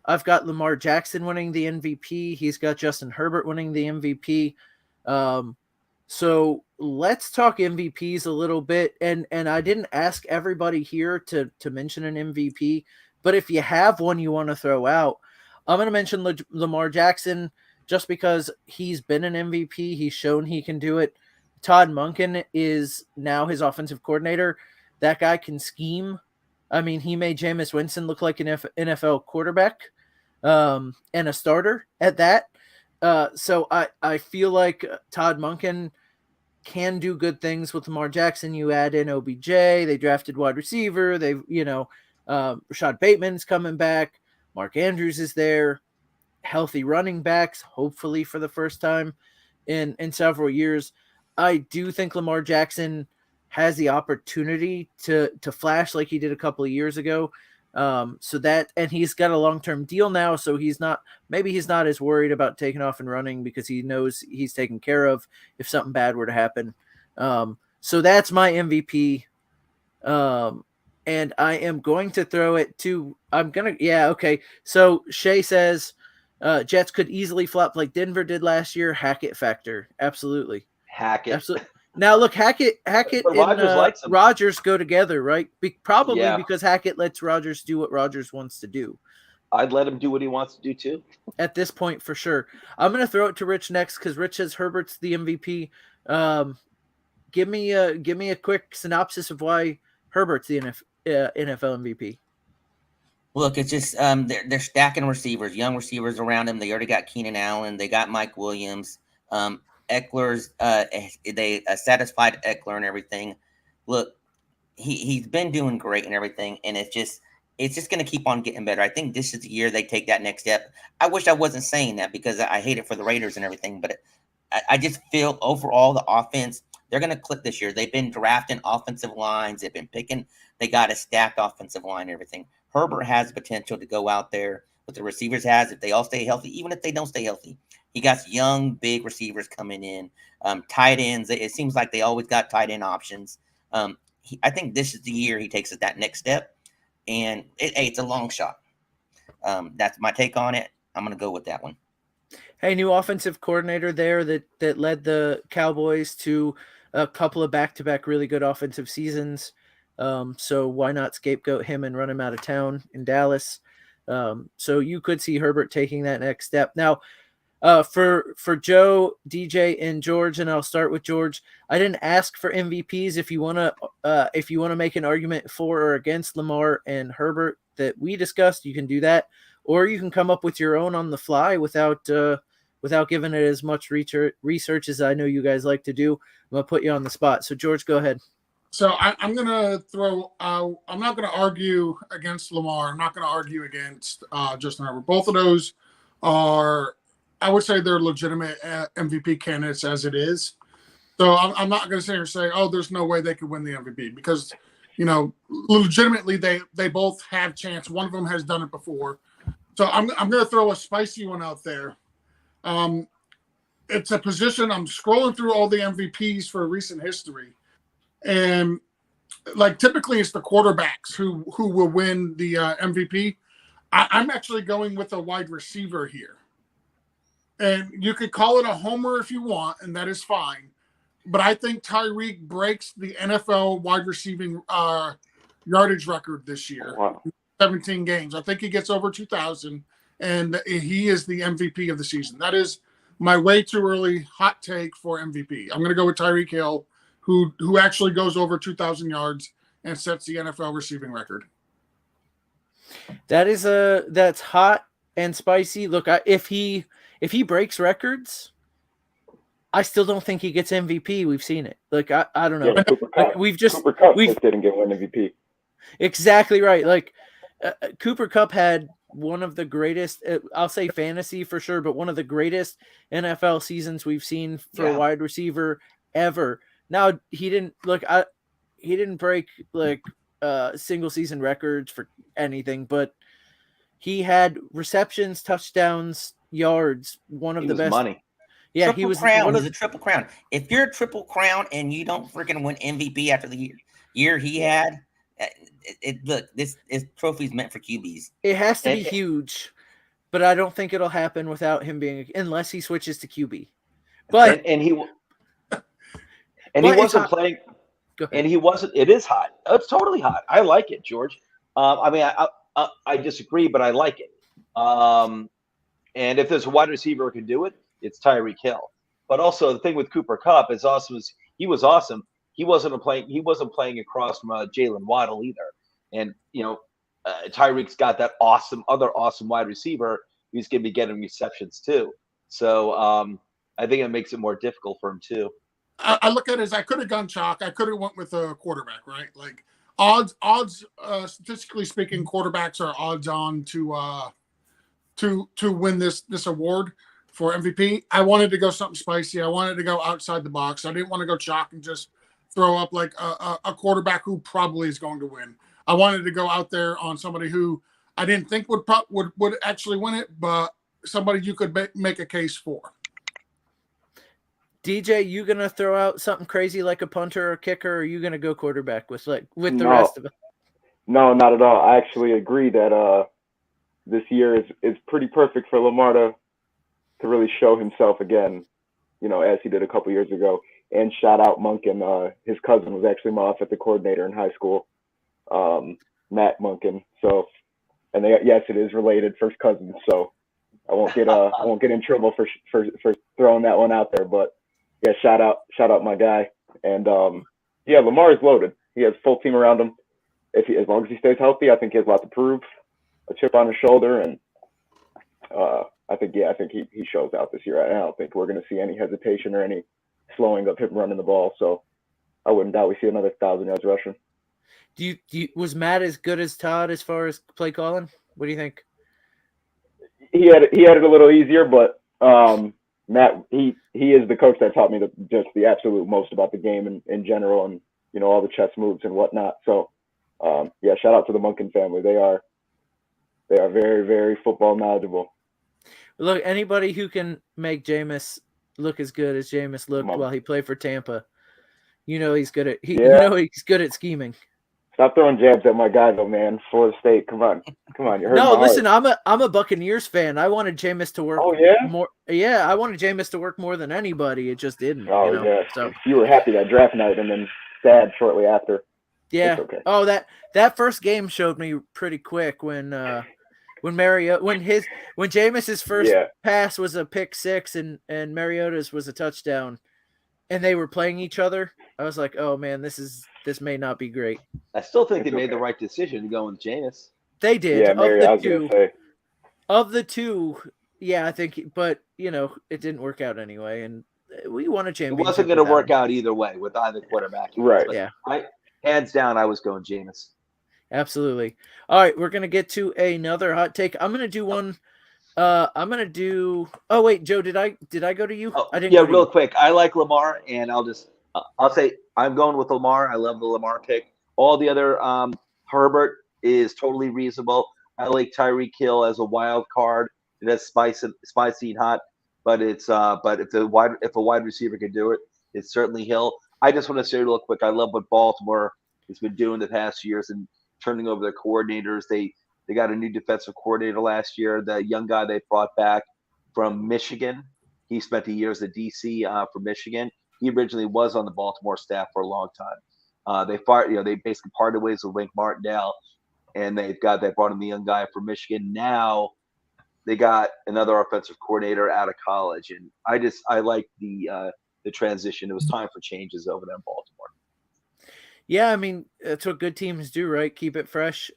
I've got Lamar Jackson winning the MVP. He's got Justin Herbert winning the MVP. So let's talk MVPs a little bit. And I didn't ask everybody here to mention an MVP, but if you have one you want to throw out, I'm going to mention Lamar Jackson just because he's been an MVP. He's shown he can do it. Todd Monken is now his offensive coordinator. That guy can scheme. I mean, he made Jameis Winston look like an NFL quarterback and a starter at that. So I feel like Todd Monken can do good things with Lamar Jackson. You add in OBJ, they drafted wide receiver. Rashad Bateman's coming back. Mark Andrews is there. Healthy running backs, hopefully for the first time in several years. I do think Lamar Jackson has the opportunity to flash like he did a couple of years ago, So that, and he's got a long-term deal now, so he's not as worried about taking off and running because he knows he's taken care of if something bad were to happen. So that's my MVP. And I am going to throw it to, okay. So Shay says, Jets could easily flop like Denver did last year. Hackett factor. Absolutely. Absolutely. Now look, Hackett and Rodgers go together, right? Probably because Hackett lets Rodgers do what Rodgers wants to do. I'd let him do what he wants to do too. At this point, for sure. I'm going to throw it to Rich next because Rich says Herbert's the MVP. Give me a quick synopsis of why Herbert's the NFL MVP. Look, it's just they're stacking receivers, young receivers around him. They already got Keenan Allen. They got Mike Williams. Eckler's they satisfied Eckler and everything. Look, he's been doing great and everything, and it's just going to keep on getting better. I think this is the year they take that next step. I wish I wasn't saying that because I hate it for the Raiders and everything, but I just feel overall the offense, they're going to click this year. They've been drafting offensive lines. They've been picking. They got a stacked offensive line and everything. Herbert has potential to go out there with the receivers if they all stay healthy, even if they don't stay healthy. He got young, big receivers coming in. Tight ends, it seems like they always got tight end options. I think this is the year he takes it that next step, and it's a long shot. That's my take on it. I'm going to go with that one. Hey, new offensive coordinator there that led the Cowboys to a couple of back-to-back really good offensive seasons. So why not scapegoat him and run him out of town in Dallas? So you could see Herbert taking that next step. Now, for Joe, DJ, and George, and I'll start with George. I didn't ask for MVPs. If you wanna make an argument for or against Lamar and Herbert that we discussed, you can do that, or you can come up with your own on the fly without giving it as much research as I know you guys like to do. I'm gonna put you on the spot. So George, go ahead. So I'm gonna throw. I'm not gonna argue against Lamar. I'm not gonna argue against Justin Herbert. Both of those are, I would say, they're legitimate MVP candidates as it is. So I'm not going to sit here and say, oh, there's no way they could win the MVP because, legitimately they both have chance. One of them has done it before. So I'm going to throw a spicy one out there. It's a position. I'm scrolling through all the MVPs for recent history, and typically it's the quarterbacks who will win the MVP. I'm actually going with a wide receiver here. And you could call it a homer if you want, and that is fine. But I think Tyreek breaks the NFL wide receiving yardage record this year. Wow. 17 games. I think he gets over 2,000, and he is the MVP of the season. That is my way too early hot take for MVP. I'm going to go with Tyreek Hill, who actually goes over 2,000 yards and sets the NFL receiving record. That's hot and spicy. Look, if he breaks records, I still don't think he gets MVP. We've seen it. I don't know. Yeah, Cooper Kupp didn't get one MVP. Exactly right. Cooper Kupp had one of the greatest, I'll say fantasy for sure, but one of the greatest NFL seasons we've seen for a wide receiver ever. Now he didn't break single season records for anything, but he had receptions, touchdowns, yards, one of the best. Money. Yeah, Triple crown. He's a triple crown. If you're a triple crown and you don't freaking win MVP after the year he had, this trophy's meant for QBs. It has to be huge, but I don't think it'll happen without him being, unless he switches to QB. But he wasn't playing. And he wasn't. It is hot. It's totally hot. I like it, George. I disagree, but I like it. And if there's a wide receiver who can do it, it's Tyreek Hill. But also the thing with Cooper Kupp is awesome. He was awesome. He wasn't playing across from Jalen Waddle either. And Tyreek's got that other awesome wide receiver who's going to be getting receptions too. So I think it makes it more difficult for him too. I look at it as I could have gone chalk. I could have went with a quarterback, right? Odds. Statistically speaking, quarterbacks are odds on to win this award for MVP. I wanted to go something spicy. I wanted to go outside the box. I didn't want to go chalk and just throw up a quarterback who probably is going to win. I wanted to go out there on somebody who I didn't think would actually win it, but somebody you could make a case for. DJ, you gonna throw out something crazy like a punter or kicker, or are you gonna go quarterback with the No. rest of it? No, not at all. I actually agree that this year is pretty perfect for Lamar to really show himself again, as he did a couple years ago. And shout out Munkin. His cousin was actually my offensive coordinator in high school, Matt Munkin. So, and yes, it is related, first cousins. So I won't get in trouble for throwing that one out there. But yeah, shout out my guy. And yeah, Lamar is loaded. He has full team around him. As long as he stays healthy, I think he has a lot to prove. A chip on his shoulder, and I think he shows out this year. I don't think we're going to see any hesitation or any slowing of him running the ball. So I wouldn't doubt we see another 1,000 yards rushing. Was Matt as good as Todd as far as play calling? What do you think? He had it a little easier, but Matt, he is the coach that taught me just the absolute most about the game in general, and all the chess moves and whatnot. So yeah, shout out to the Munkin family. They are very, very football knowledgeable. Look, anybody who can make Jameis look as good as Jameis looked while he played for Tampa, he's good at he's good at scheming. Stop throwing jabs at my guy though, man. Florida State, come on, you're hurting No, my listen, heart. I'm a Buccaneers fan. I wanted Jameis to work. Oh yeah, more. Yeah, I wanted Jameis to work more than anybody. It just didn't. Oh yeah. So you were happy that draft night, and then sad shortly after. Yeah. It's okay. Oh, that first game showed me pretty quick when Jameis's first pass was a pick six and Mariota's was a touchdown, and they were playing each other. I was like, oh man, this may not be great. I still think they made the right decision to go with Jameis. They did. Yeah, of the two, yeah, I think, but it didn't work out anyway, and we won a championship. It wasn't going to work out either way with either quarterback. Right. Yeah. Hands down, I was going Jameis. Absolutely. All right, we're gonna get to another hot take. I'm gonna do one. I'm gonna do. Oh wait, Joe, did I go to you? Oh, I didn't. Yeah, real quick. I like Lamar, and I'll say I'm going with Lamar. I love the Lamar pick. All the other Herbert is totally reasonable. I like Tyreek Hill as a wild card. That's spicy and hot. But it's but if a wide receiver can do it, it's certainly Hill. I just want to say real quick, I love what Baltimore has been doing the past years and turning over their coordinators. They got a new defensive coordinator last year. The young guy they brought back from Michigan. He spent a year as a DC for Michigan. He originally was on the Baltimore staff for a long time. They basically parted ways with Wink Martindale, and they brought in the young guy from Michigan. Now they got another offensive coordinator out of college, and I like the transition. It was time for changes over there in Baltimore. Yeah, I mean, that's what good teams do, right? Keep it fresh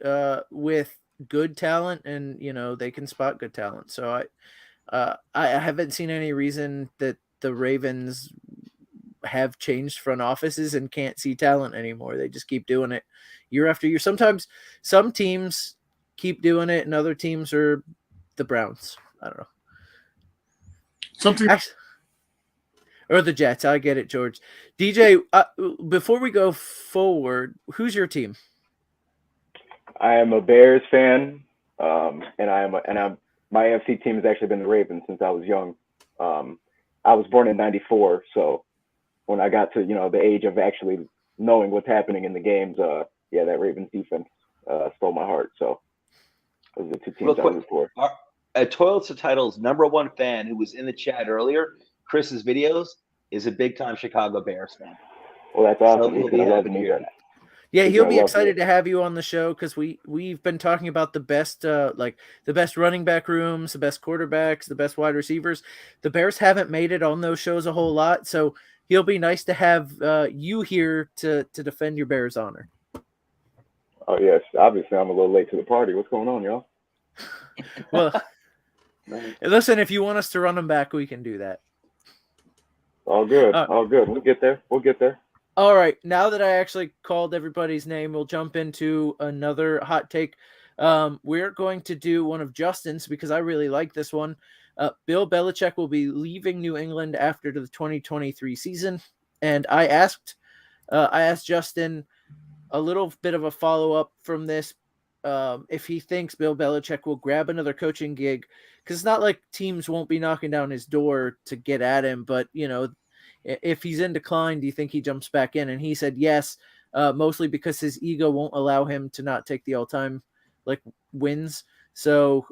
with good talent, and they can spot good talent. So I haven't seen any reason that the Ravens have changed front offices and can't see talent anymore. They just keep doing it year after year. Sometimes some teams keep doing it, and other teams are the Browns. I don't know. Or the Jets. I get it, George. DJ, before we go forward, who's your team? I am a Bears fan, and my AFC team has actually been the Ravens since I was young. I was born in '94, so when I got to the age of actually knowing what's happening in the games, that Ravens defense stole my heart. So those are the two teams I was for. Toilets to Title's #1 fan who was in the chat earlier, Chris's videos, is a big-time Chicago Bears fan. Well, that's awesome. So he'll be happy to hear that. Yeah, he'll be excited to have you on the show because we've been talking about the best the best running back rooms, the best quarterbacks, the best wide receivers. The Bears haven't made it on those shows a whole lot, so he'll be nice to have you here to defend your Bears honor. Oh yes, obviously I'm a little late to the party. What's going on, y'all? Well, listen, if you want us to run them back, we can do that. All good. All good. We'll get there. All right. Now that I actually called everybody's name, we'll jump into another hot take. We're going to do one of Justin's because I really like this one. Bill Belichick will be leaving New England after the 2023 season. And I asked Justin, a little bit of a follow-up from this. If he thinks Bill Belichick will grab another coaching gig, because it's not like teams won't be knocking down his door to get at him, but if he's in decline, do you think he jumps back in? And he said yes, mostly because his ego won't allow him to not take the all-time wins. So,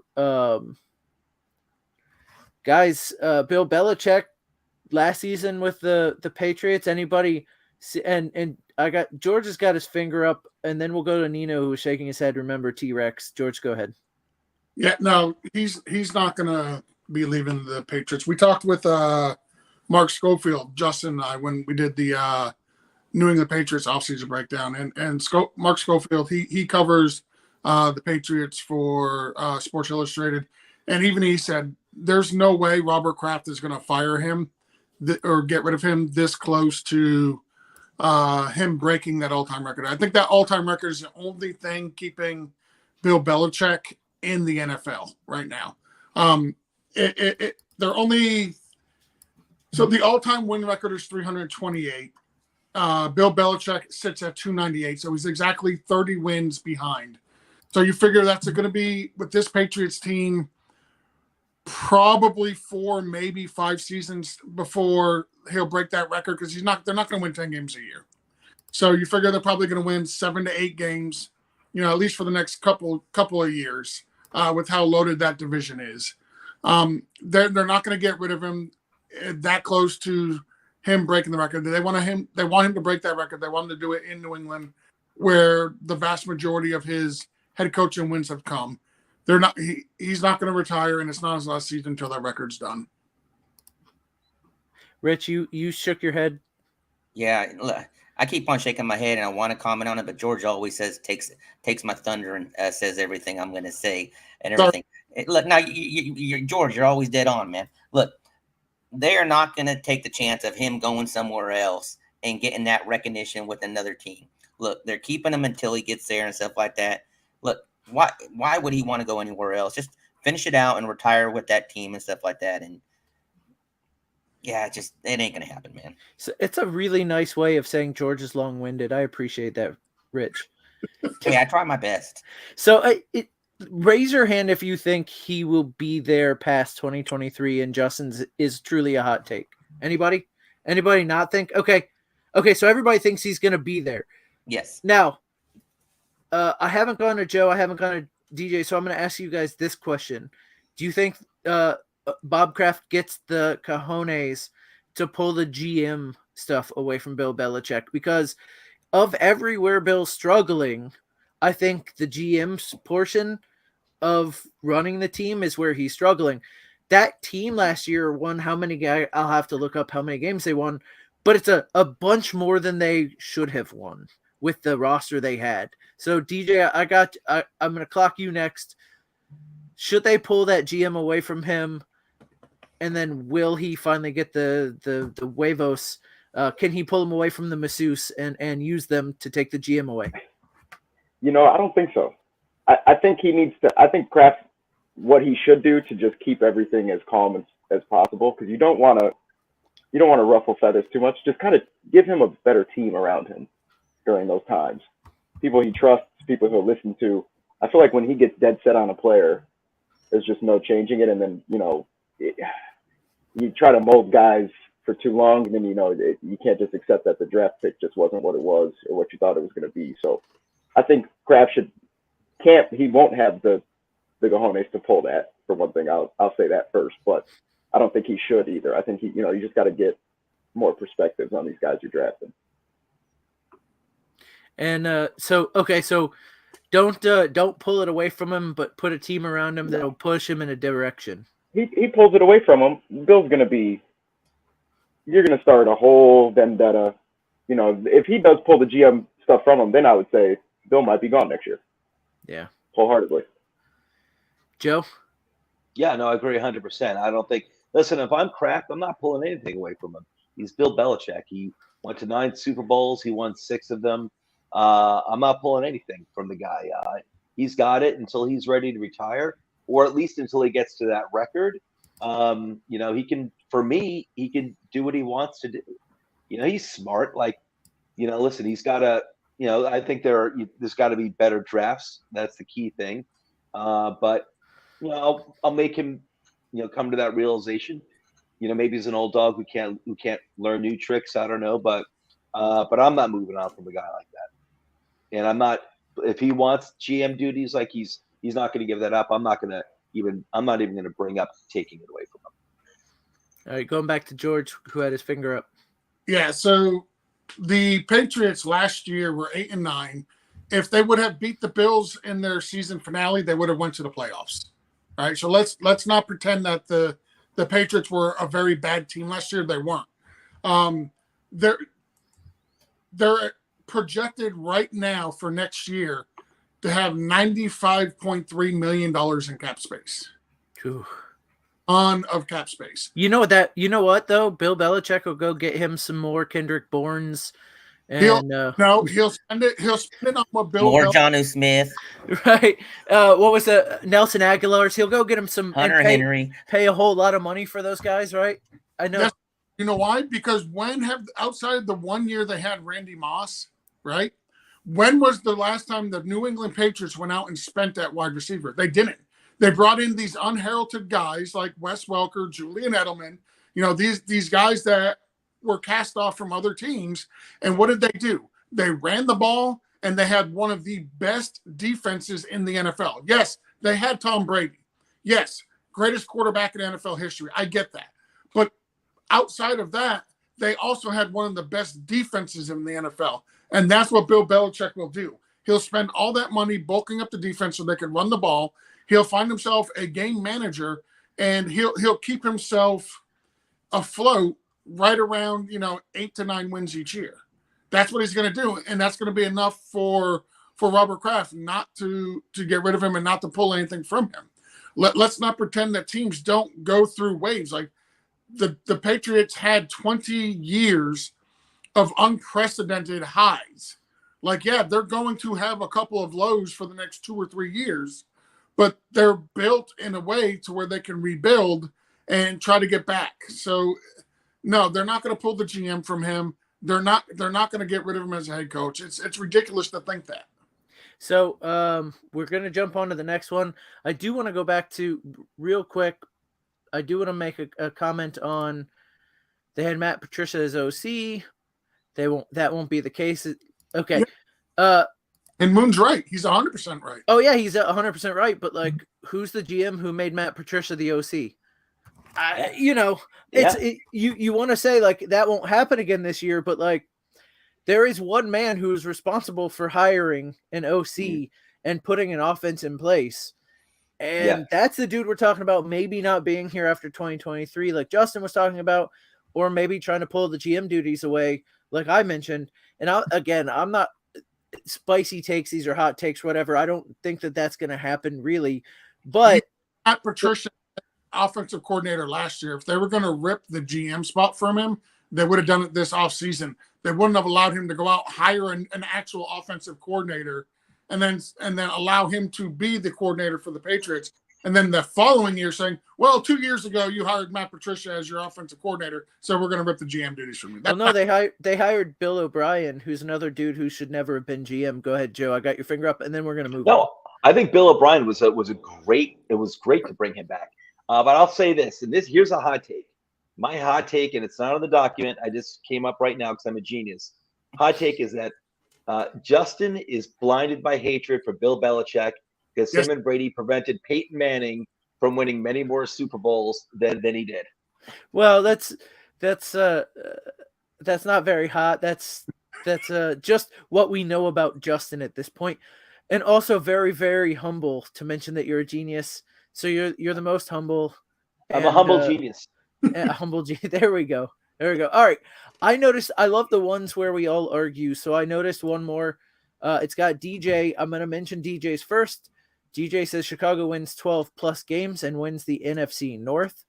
guys, Bill Belichick last season with the Patriots. Anybody? And I got George has got his finger up, and then we'll go to Nino, who was shaking his head. Remember T-Rex? George, go ahead. Yeah, no, he's not gonna be leaving the Patriots. We talked with Mark Schofield, Justin, and I, when we did the New England Patriots offseason breakdown, and Mark Schofield, he covers the Patriots for Sports Illustrated, and even he said there's no way Robert Kraft is going to fire him or get rid of him this close to him breaking that all-time record. I think that all-time record is the only thing keeping Bill Belichick in the NFL right now. They're only so the all-time win record is 328. Bill Belichick sits at 298, so he's exactly 30 wins behind. So you figure that's going to be, with this Patriots team, probably 4, maybe 5 seasons before he'll break that record, because they're not going to win 10 games a year. So you figure they're probably going to win 7 to 8 games, at least for the next couple of years, with how loaded that division is. They're not going to get rid of him that close to him breaking the record. They want him to break that record. They want him to do it in New England, where the vast majority of his head coaching wins have come. He's not going to retire, and it's not his last season until that record's done. Rich, you shook your head. Yeah, look, I keep on shaking my head, and I want to comment on it, but George always says takes my thunder and says everything I'm going to say and everything. Look, now you're George, you're always dead on, man. Look, they are not going to take the chance of him going somewhere else and getting that recognition with another team. Look, they're keeping him until he gets there and stuff like that. Look, why would he want to go anywhere else? Just finish it out and retire with that team and stuff like that. And yeah, it ain't gonna happen, man. So it's a really nice way of saying George is long-winded. I appreciate that, Rich. Hey, I try my best. So raise your hand if you think he will be there past 2023, and Justin's is truly a hot take. Anybody not think? Okay. So everybody thinks he's going to be there. Yes. Now, I haven't gone to Joe. I haven't gone to DJ. So I'm going to ask you guys this question. Do you think Bob Kraft gets the cojones to pull the GM stuff away from Bill Belichick? Because of everywhere Bill's struggling, I think the GM's portion of running the team is where he's struggling. That team last year won how many guys? I'll have to look up how many games they won, but it's a bunch more than they should have won with the roster they had. So DJ, I'm going to clock you next. Should they pull that GM away from him? And then will he finally get the huevos? Can he pull them away from the masseuse and use them to take the GM away? I don't think so. I think he needs to. I think Kraft, what he should do to just keep everything as calm as possible, because you don't want to ruffle feathers too much. Just kind of give him a better team around him during those times. People he trusts, people he'll listen to. I feel like when he gets dead set on a player, there's just no changing it. And then you try to mold guys for too long, and then you can't just accept that the draft pick just wasn't what it was or what you thought it was going to be. So I think Kraft he won't have the cojones to pull that, for one thing. I'll say that first, but I don't think he should either. I think you just got to get more perspectives on these guys you're drafting. And so don't pull it away from him, but put a team around him that'll push him in a direction. He pulls it away from him. Bill's going to be. You're going to start a whole vendetta. If he does pull the GM stuff from him, then I would say Bill might be gone next year. Yeah. Wholeheartedly. Joe? Yeah, no, I agree 100%. I don't think – listen, if I'm Kraft, I'm not pulling anything away from him. He's Bill Belichick. He went to 9 Super Bowls. He won 6 of them. I'm not pulling anything from the guy. He's got it until he's ready to retire, or at least until he gets to that record. He can – for me, he can do what he wants to do. He's smart. Listen, he's got I think there's got to be better drafts. That's the key thing. But I'll make him come to that realization. Maybe he's an old dog who can't learn new tricks. I don't know, but I'm not moving on from a guy like that. And I'm not. If he wants GM duties, like he's not going to give that up. I'm not even going to bring up taking it away from him. All right, going back to George, who had his finger up. Yeah, so the Patriots last year were 8-9. If they would have beat the Bills in their season finale, they would have went to the playoffs. All right, so let's not pretend that the Patriots were a very bad team last year. They weren't. They're projected right now for next year to have $95.3 million in cap space. Ooh. Of cap space. You know what though? Bill Belichick will go get him some more Kendrick Bournes. And he'll spend it. He'll spend it on what Bill. More Jonnu Smith, right? What was Nelson Aguilar's? He'll go get him some Hunter Henry. Pay a whole lot of money for those guys, right? I know. You know why? Because outside of the 1 year they had Randy Moss, right? When was the last time the New England Patriots went out and spent that wide receiver? They didn't. They brought in these unheralded guys like Wes Welker, Julian Edelman. These guys that were cast off from other teams. And what did they do? They ran the ball, and they had one of the best defenses in the NFL. Yes, they had Tom Brady. Yes, greatest quarterback in NFL history. I get that. But outside of that, they also had one of the best defenses in the NFL. And that's what Bill Belichick will do. He'll spend all that money bulking up the defense so they can run the ball. He'll find himself a game manager, and he'll keep himself afloat right around 8 to 9 wins each year. That's what he's going to do, and that's going to be enough for Robert Kraft not to get rid of him and not to pull anything from him. Let's not pretend that teams don't go through waves. Like the Patriots had 20 years of unprecedented highs. Like, yeah, they're going to have a couple of lows for the next 2 or 3 years, but they're built in a way to where they can rebuild and try to get back. So, no, they're not going to pull the GM from him. They're not going to get rid of him as a head coach. It's ridiculous to think that. So we're going to jump on to the next one. I do want to go back to real quick. I do want to make a comment on they had Matt Patricia as OC. That won't be the case. Okay. Yeah. And Moon's right. He's 100% right. Oh yeah, he's 100% right. But who's the GM who made Matt Patricia the OC? You want to say that won't happen again this year, but there is one man who is responsible for hiring an OC and putting an offense in place. And that's the dude we're talking about maybe not being here after 2023, like Justin was talking about, or maybe trying to pull the GM duties away, like I mentioned. And I'm not spicy takes. These are hot takes, whatever. I don't think that that's going to happen really, but Matt Patricia, offensive coordinator last year, if they were going to rip the GM spot from him, they would have done it this offseason. They wouldn't have allowed him to go out, hire an actual offensive coordinator, and then allow him to be the coordinator for the Patriots. And then the following year saying, well, 2 years ago you hired Matt Patricia as your offensive coordinator, so we're going to rip the GM duties from you. They hired Bill O'Brien, who's another dude who should never have been GM. Go ahead, Joe. I got your finger up, and then we're going to move on. No, I think Bill O'Brien was great. It was great to bring him back. But I'll say this, and here's a hot take. My hot take, and it's not on the document. I just came up right now because I'm a genius. Hot take is that Justin is blinded by hatred for Bill Belichick because him and Brady prevented Peyton Manning from winning many more Super Bowls than he did. Well, that's not very hot. That's just what we know about Justin at this point, and also very, very humble to mention that you're a genius. So you're the most humble. I'm a humble genius. A humble genius. There we go. All right. I noticed. I love the ones where we all argue. So I noticed one more. It's got DJ. I'm going to mention DJ's first. DJ says Chicago wins 12 plus games and wins the NFC North.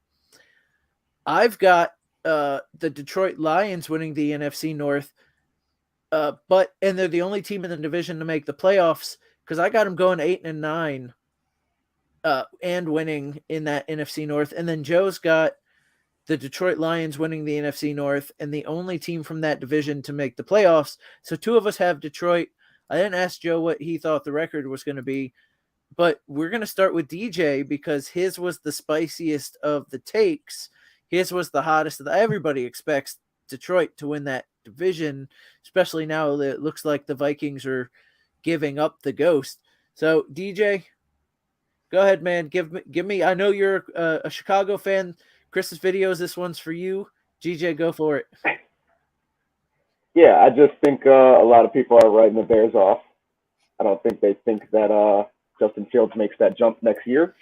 I've got the Detroit Lions winning the NFC North, and they're the only team in the division to make the playoffs because I got them going 8-9. And winning in that NFC North. And then Joe's got the Detroit Lions winning the NFC North and the only team from that division to make the playoffs. So two of us have Detroit. I didn't ask Joe what he thought the record was going to be, but we're going to start with DJ because his was the spiciest of the takes. His was the hottest. Everybody expects Detroit to win that division, especially now that it looks like the Vikings are giving up the ghost. So DJ, go ahead, man. Give me. I know you're a Chicago fan. Chris's videos. This one's for you. DJ, go for it. Yeah, I just think a lot of people are writing the Bears off. I don't think they think that Justin Fields makes that jump next year,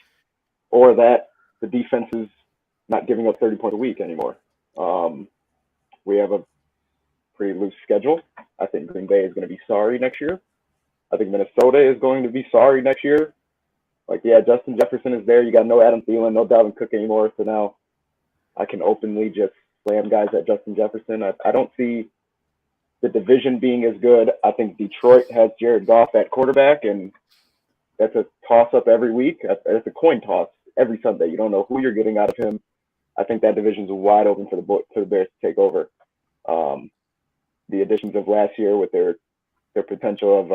or that the defense is not giving up 30 points a week anymore. We have a pretty loose schedule. I think Green Bay is going to be sorry next year. I think Minnesota is going to be sorry next year. Like, yeah, Justin Jefferson is there. You got no Adam Thielen, no Dalvin Cook anymore. So now I can openly just slam guys at Justin Jefferson. I don't see the division being as good. I think Detroit has Jared Goff at quarterback, and that's a toss-up every week. That's a coin toss every Sunday. You don't know who you're getting out of him. I think that division's wide open for the Bears to take over. The additions of last year with their potential of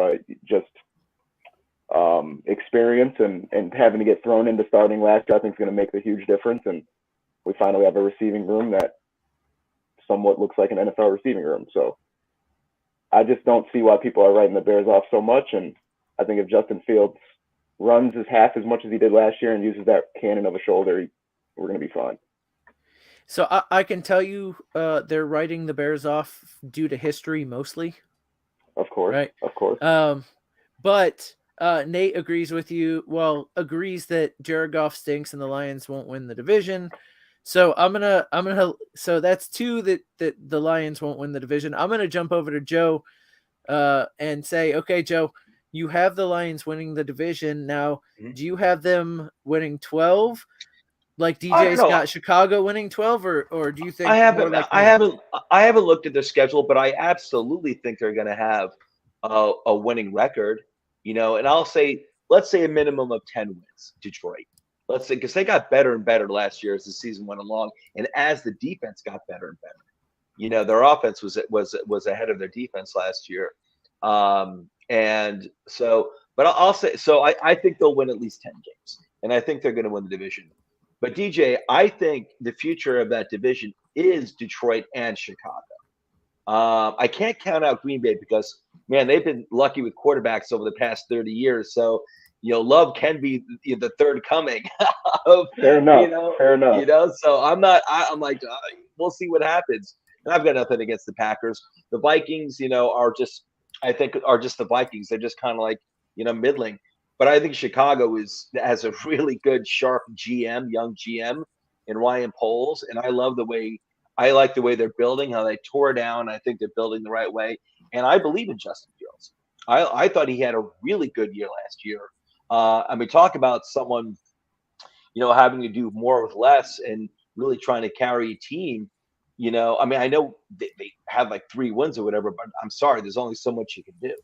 experience and having to get thrown into starting last year, I think is going to make a huge difference. And we finally have a receiving room that somewhat looks like an NFL receiving room. So I just don't see why people are writing the Bears off so much. And I think if Justin Fields runs half as much as he did last year and uses that cannon of a shoulder, we're going to be fine. So I can tell you they're writing the Bears off due to history mostly. Of course. Right. Of course. But Nate agrees with you. Well, agrees that Jared Goff stinks and the Lions won't win the division. So I'm gonna. So that's two that the Lions won't win the division. I'm gonna jump over to Joe, and say, okay, Joe, you have the Lions winning the division now. Mm-hmm. Do you have them winning 12? Like DJ's got Chicago winning 12, or do you think I haven't looked at their schedule, but I absolutely think they're going to have a winning record, and I'll say, let's say a minimum of 10 wins, Detroit. Let's say, because they got better and better last year as the season went along, and as the defense got better and better, their offense was ahead of their defense last year, and so, but I'll say, so I think they'll win at least 10 games, and I think they're going to win the division. But DJ, I think the future of that division is Detroit and Chicago. I can't count out Green Bay because, man, they've been lucky with quarterbacks over the past 30 years. So, Love can be the third coming. Fair enough. Fair enough. So I'm like, we'll see what happens. And I've got nothing against the Packers. The Vikings, are just the Vikings. They're just kind of like, middling. But I think Chicago has a really good, sharp young GM in Ryan Poles, and I like the way they're building, how they tore down. I think they're building the right way, and I believe in Justin Fields. I thought he had a really good year last year. Talk about someone, having to do more with less and really trying to carry a team. I know they have like 3 wins or whatever, but I'm sorry, there's only so much you can do.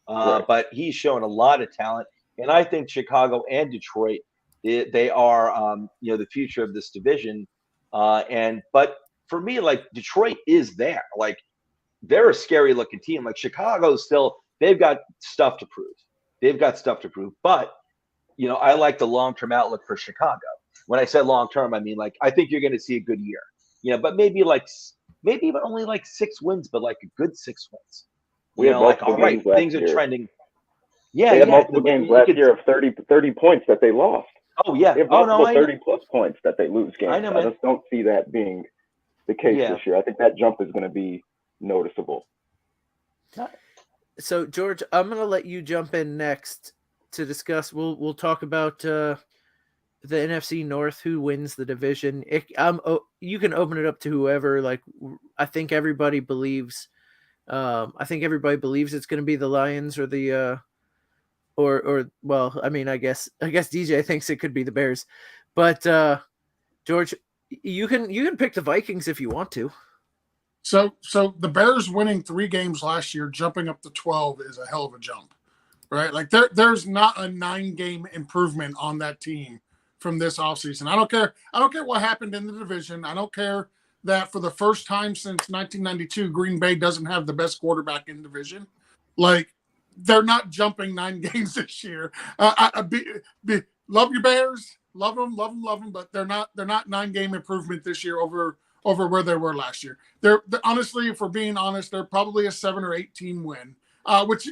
Right. But he's shown a lot of talent. And I think Chicago and Detroit, they are, the future of this division. But for me, like, Detroit is there. Like, they're a scary looking team. Like, Chicago still, they've got stuff to prove. But, I like the long-term outlook for Chicago. When I say long-term, I mean, like, I think you're going to see a good year. But maybe only like 6 wins, but like a good 6 wins. All right, things are trending. Yeah, they had multiple games last year of 30 points that they lost. Oh, yeah. They have multiple 30-plus points that they lose games. I just don't see that being the case this year. I think that jump is going to be noticeable. So, George, I'm going to let you jump in next to discuss. We'll talk about the NFC North, who wins the division. You can open it up to whoever. Like, I think everybody believes. It's going to be the Lions or the. I guess DJ thinks it could be the Bears, but George, you can pick the Vikings if you want to. So the Bears winning 3 games last year, jumping up to 12 is a hell of a jump, right? Like there's not a 9-game improvement on that team from this offseason. I don't care what happened in the division. I don't care that for the first time since 1992, Green Bay doesn't have the best quarterback in the division. Like, they're not jumping 9 games this year. Love your Bears, love them, but they're not 9-game improvement this year over where they were last year. They're honestly, if we're being honest, they're probably a 7 or 8 team win, which,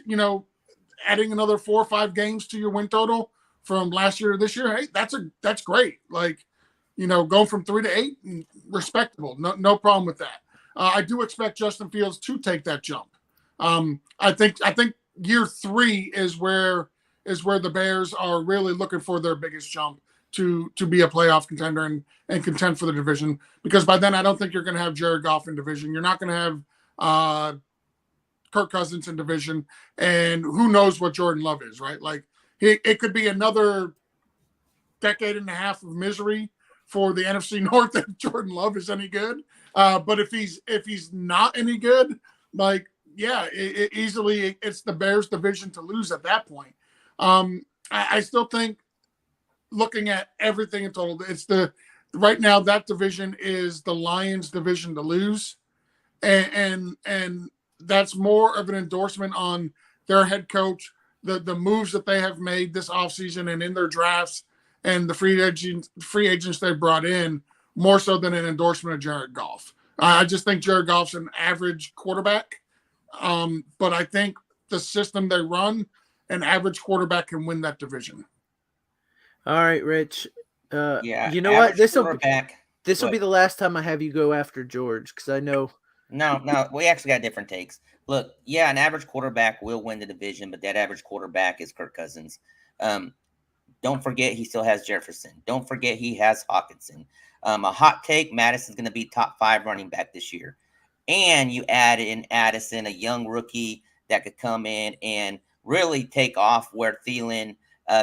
adding another 4 or 5 games to your win total from last year to this year, hey, that's great. Like, going from 3 to 8, respectable. No problem with that. I do expect Justin Fields to take that jump. I think year 3 is where the Bears are really looking for their biggest jump to be a playoff contender and contend for the division, because by then I don't think you're going to have Jared Goff in division. You're not going to have Kirk Cousins in division, and who knows what Jordan Love is, right? Like, it could be another decade and a half of misery for the NFC North if Jordan Love is any good. But if he's not any good, like, yeah, easily it's the Bears' division to lose at that point. I still think, looking at everything in total, right now that division is the Lions' division to lose, and that's more of an endorsement on their head coach, the moves that they have made this offseason and in their drafts, and the free agents they brought in, more so than an endorsement of Jared Goff. I just think Jared Goff's an average quarterback, but I think the system they run, an average quarterback can win that division. All right, Rich. Yeah, you know what? This will be the last time I have you go after George, because I know. No, we actually got different takes. Look, yeah, an average quarterback will win the division, but that average quarterback is Kirk Cousins. Don't forget he still has Jefferson. Don't forget he has Hawkinson. A hot take: Madison's going to be top 5 running back this year, and you add in Addison, a young rookie that could come in and really take off where Thielen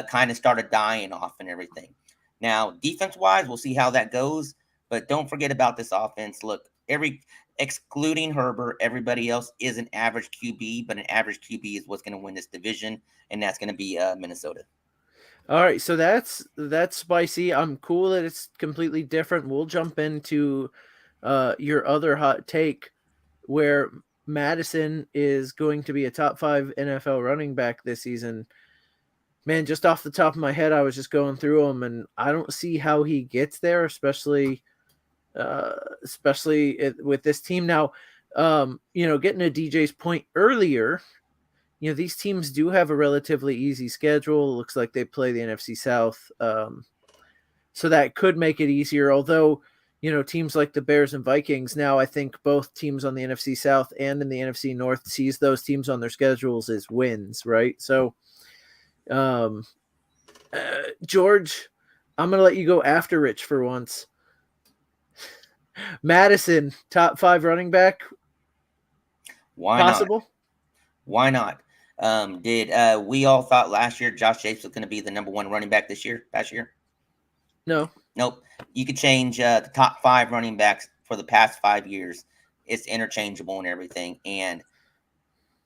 kind of started dying off and everything. Now, defense-wise, we'll see how that goes, but don't forget about this offense. Look, excluding Herbert, everybody else is an average QB, but an average QB is what's going to win this division, and that's going to be Minnesota. All right, so that's spicy. I'm cool that it's completely different. We'll jump into your other hot take, where Madison is going to be a top 5 NFL running back this season. Man, just off the top of my head, I was just going through them, and I don't see how he gets there, especially with this team. Now, getting to DJ's point earlier, these teams do have a relatively easy schedule. It looks like they play the NFC South, so that could make it easier. Although, teams like the Bears and Vikings, now I think both teams on the NFC South and in the NFC North sees those teams on their schedules as wins, right? So, George, I'm going to let you go after Rich for once. Madison, top 5 running back. Why possible? Not? Why not? Did we all thought last year Josh Jacobs was going to be the number 1 running back past year? No. Nope. You could change the top 5 running backs for the past 5 years. It's interchangeable and everything. And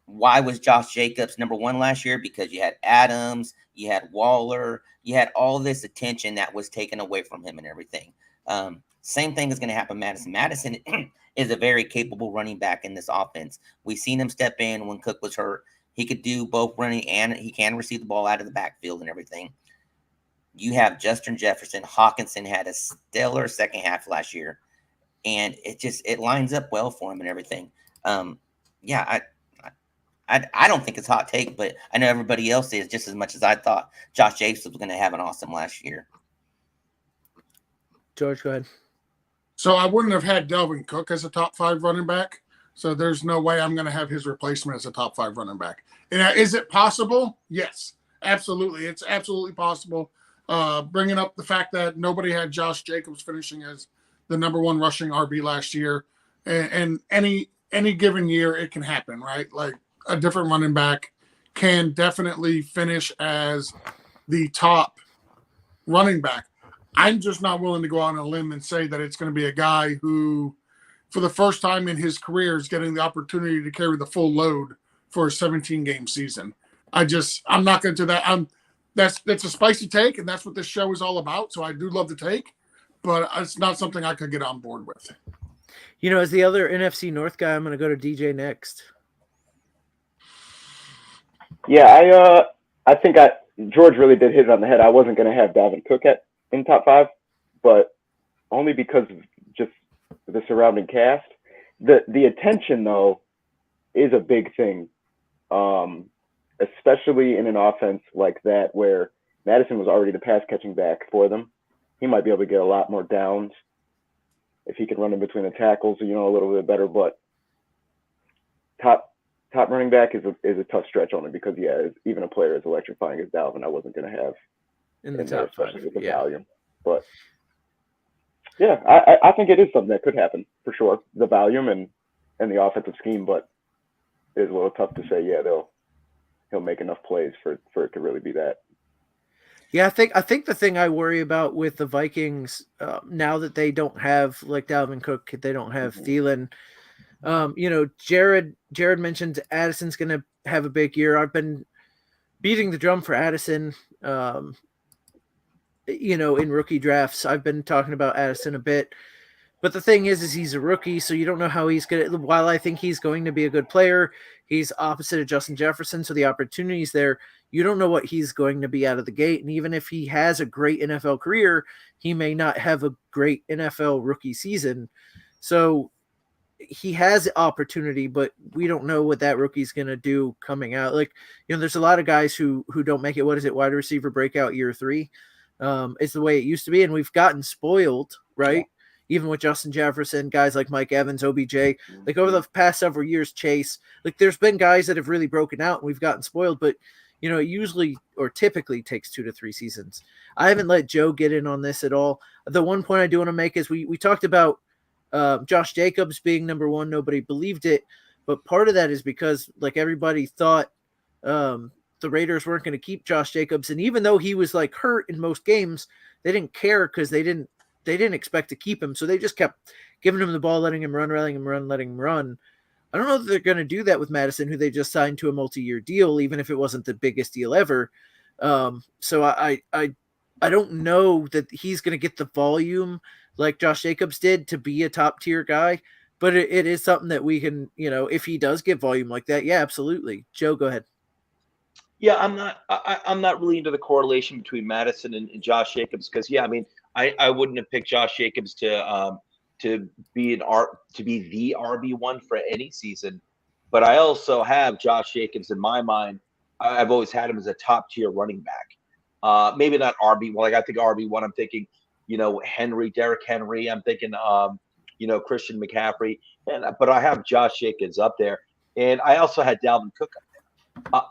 why was Josh Jacobs number 1 last year? Because you had Adams, you had Waller, you had all this attention that was taken away from him and everything. Same thing is going to happen Madison. Madison is a very capable running back in this offense. We've seen him step in when Cook was hurt. He could do both running and he can receive the ball out of the backfield and everything. You have Justin Jefferson. Hawkinson had a stellar second half last year, and it lines up well for him and everything. I don't think it's a hot take, but I know everybody else is just as much as I thought Josh Jacobs was going to have an awesome last year. George, go ahead. So I wouldn't have had Delvin Cook as a top 5 running back. So there's no way I'm going to have his replacement as a top 5 running back. And is it possible? Yes, absolutely. It's absolutely possible. Bringing up the fact that nobody had Josh Jacobs finishing as the number 1 rushing RB last year, and any given year it can happen, right? Like, a different running back can definitely finish as the top running back. I'm just not willing to go on a limb and say that it's going to be a guy who, for the first time in his career, is getting the opportunity to carry the full load for a 17-game season. I'm not going to do that. That's a spicy take, and that's what this show is all about. So I do love the take, but it's not something I could get on board with. As the other NFC North guy, I'm going to go to DJ next. Yeah, I think George really did hit it on the head. I wasn't going to have Dalvin Cook in top 5, but only because of just the surrounding cast. The attention though is a big thing, especially in an offense like that where Madison was already the pass catching back for them. He might be able to get a lot more downs if he can run in between the tackles, a little bit better. But top running back is a tough stretch only because even a player as electrifying as Dalvin, I wasn't going to have in the top there, 5. with the Yeah. volume. But yeah, I think it is something that could happen for sure. The volume and the offensive scheme, but it is a little tough to say. Yeah, he'll make enough plays for it to really be that. Yeah, I think the thing I worry about with the Vikings now that they don't have like Dalvin Cook, they don't have Thielen. Jared mentioned Addison's going to have a big year. I've been beating the drum for Addison. In rookie drafts, I've been talking about Addison a bit. But the thing is he's a rookie, so you don't know how he's going to. While I think he's going to be a good player, he's opposite of Justin Jefferson, so the opportunity's there. You don't know what he's going to be out of the gate. And even if he has a great NFL career, he may not have a great NFL rookie season. So he has opportunity, but we don't know what that rookie's going to do coming out. There's a lot of guys who don't make it. What is it? Wide receiver breakout year 3. It's the way it used to be. And we've gotten spoiled, right? Yeah. Even with Justin Jefferson, guys like Mike Evans, OBJ, like over the past several years, Chase, like there's been guys that have really broken out and we've gotten spoiled, but it usually or typically takes 2 to 3 seasons. I haven't let Joe get in on this at all. The one point I do want to make is we talked about Josh Jacobs being number 1. Nobody believed it, but part of that is because like everybody thought the Raiders weren't going to keep Josh Jacobs, and even though he was like hurt in most games, they didn't care because they didn't expect to keep him, so they just kept giving him the ball, letting him run. I don't know that they're going to do that with Madison, who they just signed to a multi-year deal, even if it wasn't the biggest deal ever. So I don't know that he's going to get the volume like Josh Jacobs did to be a top-tier guy, but it is something that we can, if he does get volume like that, yeah, absolutely. Joe, go ahead. Yeah, I'm not really into the correlation between Madison and Josh Jacobs because I wouldn't have picked Josh Jacobs to be the RB1 for any season, but I also have Josh Jacobs in my mind. I've always had him as a top tier running back. Maybe not RB. Well, like I think RB1. I'm thinking, Derrick Henry. I'm thinking, Christian McCaffrey. But I have Josh Jacobs up there, and I also had Dalvin Cook up there.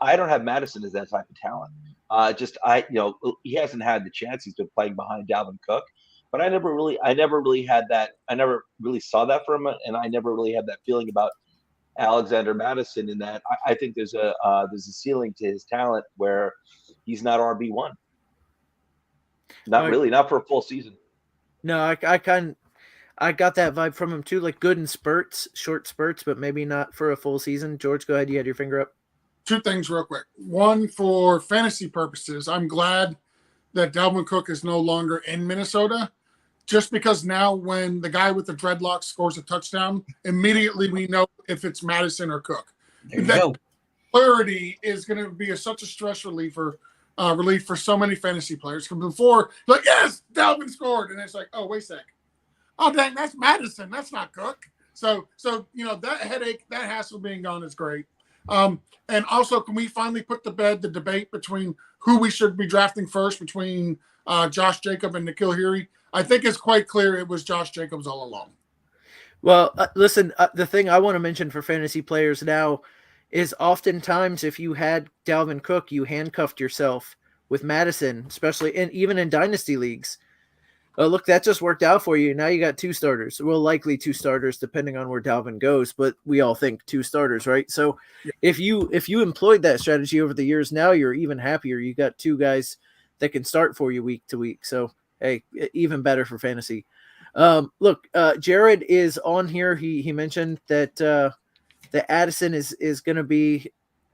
I don't have Madison as that type of talent. He hasn't had the chance. He's been playing behind Dalvin Cook, but I never really had that. I never really saw that from him, and I never really had that feeling about Alexander Madison. In that, I think there's a ceiling to his talent where he's not RB1. Not really, not for a full season. No, I got that vibe from him too, like good in spurts, short spurts, but maybe not for a full season. George, go ahead. You had your finger up. 2 things real quick. One, for fantasy purposes, I'm glad that Dalvin Cook is no longer in Minnesota, just because now when the guy with the dreadlocks scores a touchdown, immediately we know if it's Madison or Cook. That clarity is going to be such a stress relief for so many fantasy players. Because before, like, yes, Dalvin scored, and it's like, oh, wait a sec. Oh, dang, that's Madison. That's not Cook. So that headache, that hassle being gone is great. And also, can we finally put to bed the debate between who we should be drafting first between Josh Jacobs and N'Keal Harry? I think it's quite clear it was Josh Jacobs all along. Well, listen, the thing I want to mention for fantasy players now is oftentimes if you had Dalvin Cook, you handcuffed yourself with Madison, especially even in dynasty leagues. Look, that just worked out for you. Now you got 2 starters. Well, likely 2 starters, depending on where Dalvin goes, but we all think 2 starters, right? So if you employed that strategy over the years, now you're even happier. You got 2 guys that can start for you week to week. So, hey, even better for fantasy. Look, Jared is on here. He mentioned that that Addison is going to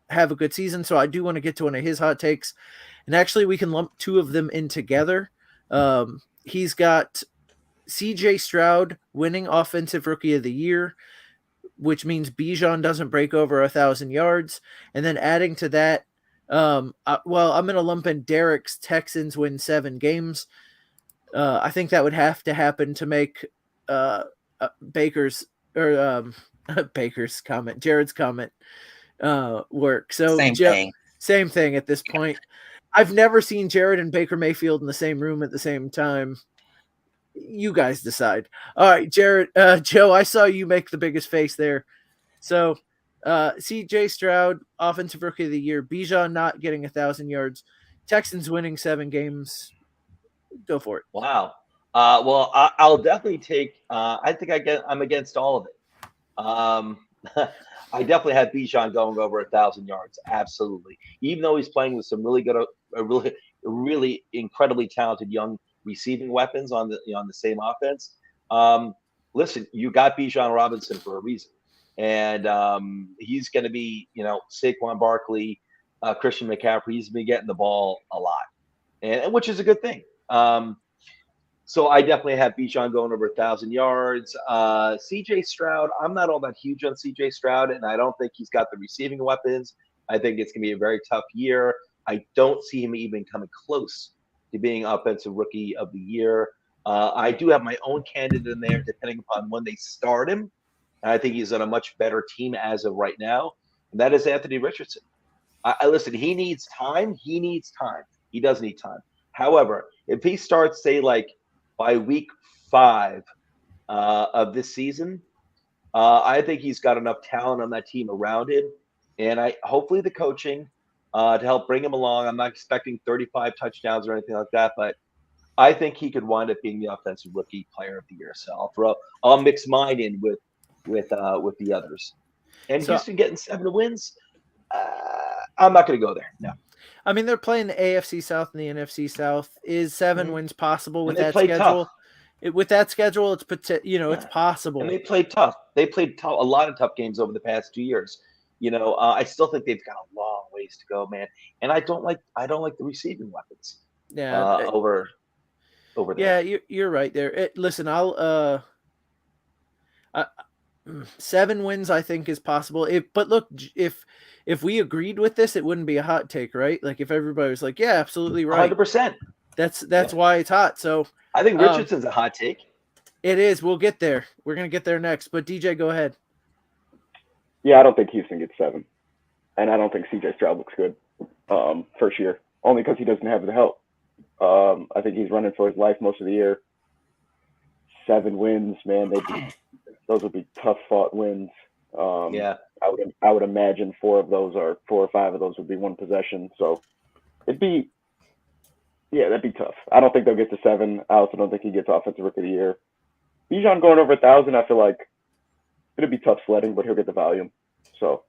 have a good season. So I do want to get to one of his hot takes. And actually, we can lump 2 of them in together. He's got CJ Stroud winning Offensive Rookie of the Year, which means Bijan doesn't break over 1,000 yards. And then adding to that, Well, I'm going to lump in Derek's Texans win 7 games. I think that would have to happen to make Baker's or Baker's comment, Jared's comment, work. So same thing at this point. I've never seen Jared and Baker Mayfield in the same room at the same time. You guys decide. All right, Jared, Joe, I saw you make the biggest face there. So, CJ Stroud, Offensive Rookie of the Year. Bijan not getting 1,000 yards. Texans winning 7 games. Go for it. Wow. Well, I'll definitely take. I think I'm against all of it. I definitely have Bijan going over 1,000 yards. Absolutely. Even though he's playing with some really good, really incredibly talented young receiving weapons on the same offense. Listen, you got Bijan Robinson for a reason, and he's going to be, Saquon Barkley, Christian McCaffrey. He's been getting the ball a lot, and which is a good thing. So I definitely have Bijan going over 1,000 yards. CJ Stroud, I'm not all that huge on CJ Stroud, and I don't think he's got the receiving weapons. I think it's going to be a very tough year. I don't see him even coming close to being Offensive Rookie of the Year. I do have my own candidate in there, depending upon when they start him. And I think he's on a much better team as of right now, and that is Anthony Richardson. Listen, he needs time. He does need time. However, if he starts, say, like by week 5 of this season, I think he's got enough talent on that team around him, and hopefully the coaching to help bring him along. I'm not expecting 35 touchdowns or anything like that, but I think he could wind up being the Offensive Rookie Player of the Year. So I'll mix mine in with the others. And so, Houston getting 7 wins, I'm not going to go there. No. I mean, they're playing the AFC South and the NFC South. Is 7 wins possible with that schedule? With that schedule, it's it's possible. And they played tough. They played a lot of tough games over the past 2 years. I still think they've got a long ways to go, man. And I don't like the receiving weapons. Yeah. Over there. Yeah, you're right there. Listen, I'll 7 wins I think is possible. But look, if we agreed with this, it wouldn't be a hot take, right? Like if everybody was like, yeah, absolutely right. 100%. That's why it's hot. So I think Richardson's a hot take. It is. We'll get there. We're going to get there next. But DJ, go ahead. Yeah, I don't think Houston gets 7. And I don't think CJ Stroud looks good first year, only because he doesn't have the help. I think he's running for his life most of the year. 7 wins, man. Those would be tough fought wins. Yeah. I would imagine 4 or 5 of those would be one possession. So that'd be tough. I don't think they'll get to 7. I also don't think he gets Offensive Rookie of the Year. Bijan going over 1,000, I feel like it'll be tough sledding, but he'll get the volume. So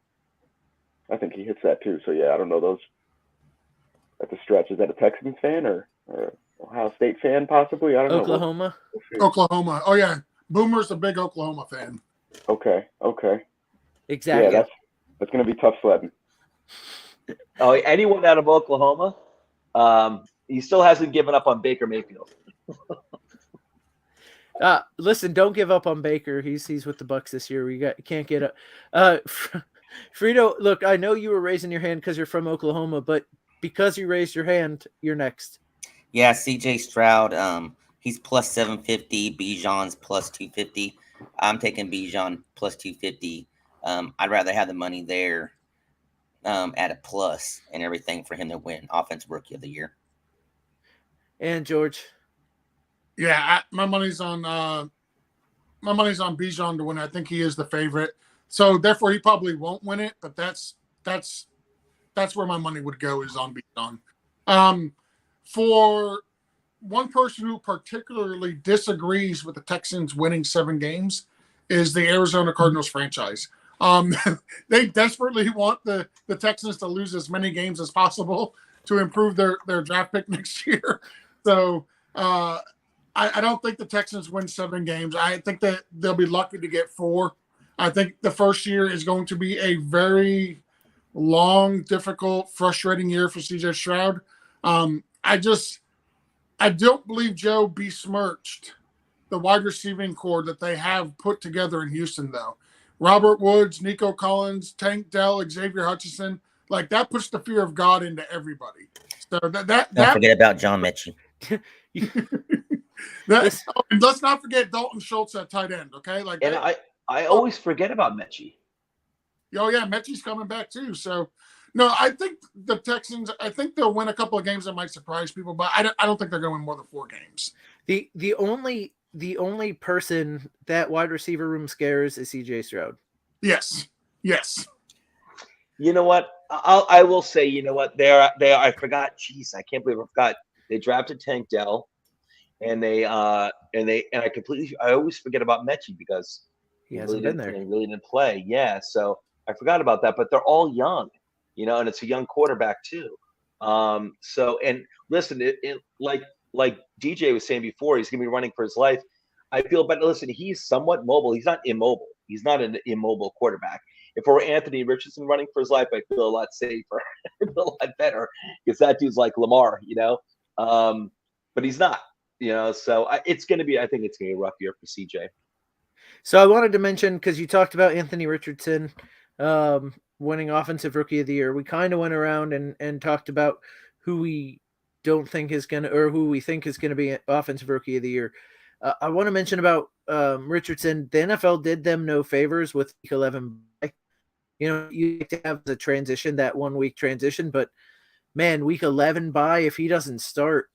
I think he hits that too. So yeah, I don't know those. That's a stretch. Is that a Texans fan or Ohio State fan possibly? I don't know. Oklahoma. Oklahoma. Oh yeah, Boomer's a big Oklahoma fan. Okay. Exactly. Yeah, that's going to be tough sledding. Oh, anyone out of Oklahoma? He still hasn't given up on Baker Mayfield. Listen, don't give up on Baker. He's with the Bucks this year. Can't get up. Frito, look, I know you were raising your hand because you're from Oklahoma, but because you raised your hand, you're next. Yeah, CJ Stroud. He's plus 750. Bijan's plus 250. I'm taking Bijan plus 250. I'd rather have the money there at a plus and everything for him to win Offensive Rookie of the Year. And George. Yeah, my money's on Bijan to win. I think he is the favorite. So therefore, he probably won't win it. But that's where my money would go, is on Bijan. For one person who particularly disagrees with the Texans winning 7 games is the Arizona Cardinals franchise. They desperately want the Texans to lose as many games as possible to improve their draft pick next year. So I don't think the Texans win 7 games. I think that they'll be lucky to get 4. I think the first year is going to be a very long, difficult, frustrating year for CJ Stroud. I don't believe Joe besmirched the wide receiving core that they have put together in Houston, though. Robert Woods, Nico Collins, Tank Dell, Xavier Hutchinson. like that puts the fear of God into everybody. So Don't forget about John Mechie. Let's not forget Dalton Schultz at tight end. Okay, like and I always forget about Mechie. Oh yeah, Mechie's coming back too. So no, I think the Texans. I think they'll win a couple of games that might surprise people, but I don't think they're going to win more than 4 games. The only person that wide receiver room scares is CJ Stroud. Yes. You know what? I will say, you know what? They are. I forgot. Jeez, I can't believe I forgot. They drafted Tank Dell, and I always forget about Mechie because he hasn't been there. He really didn't play. Yeah, so I forgot about that. But they're all young, and it's a young quarterback too. So and listen, like DJ was saying before, he's gonna be running for his life. I feel, but listen, he's somewhat mobile. He's not immobile. He's not an immobile quarterback. If it were Anthony Richardson running for his life, I feel a lot safer, I feel a lot better because that dude's like Lamar, but he's not, So it's going to be. I think it's going to be a rough year for CJ. So I wanted to mention because you talked about Anthony Richardson winning Offensive Rookie of the Year. We kind of went around and talked about who we don't think is going to, or who we think is going to be Offensive Rookie of the Year. I want to mention about Richardson. The NFL did them no favors with Week 11. You like to have the transition, that 1 week transition, but man, Week 11 bye, if he doesn't start,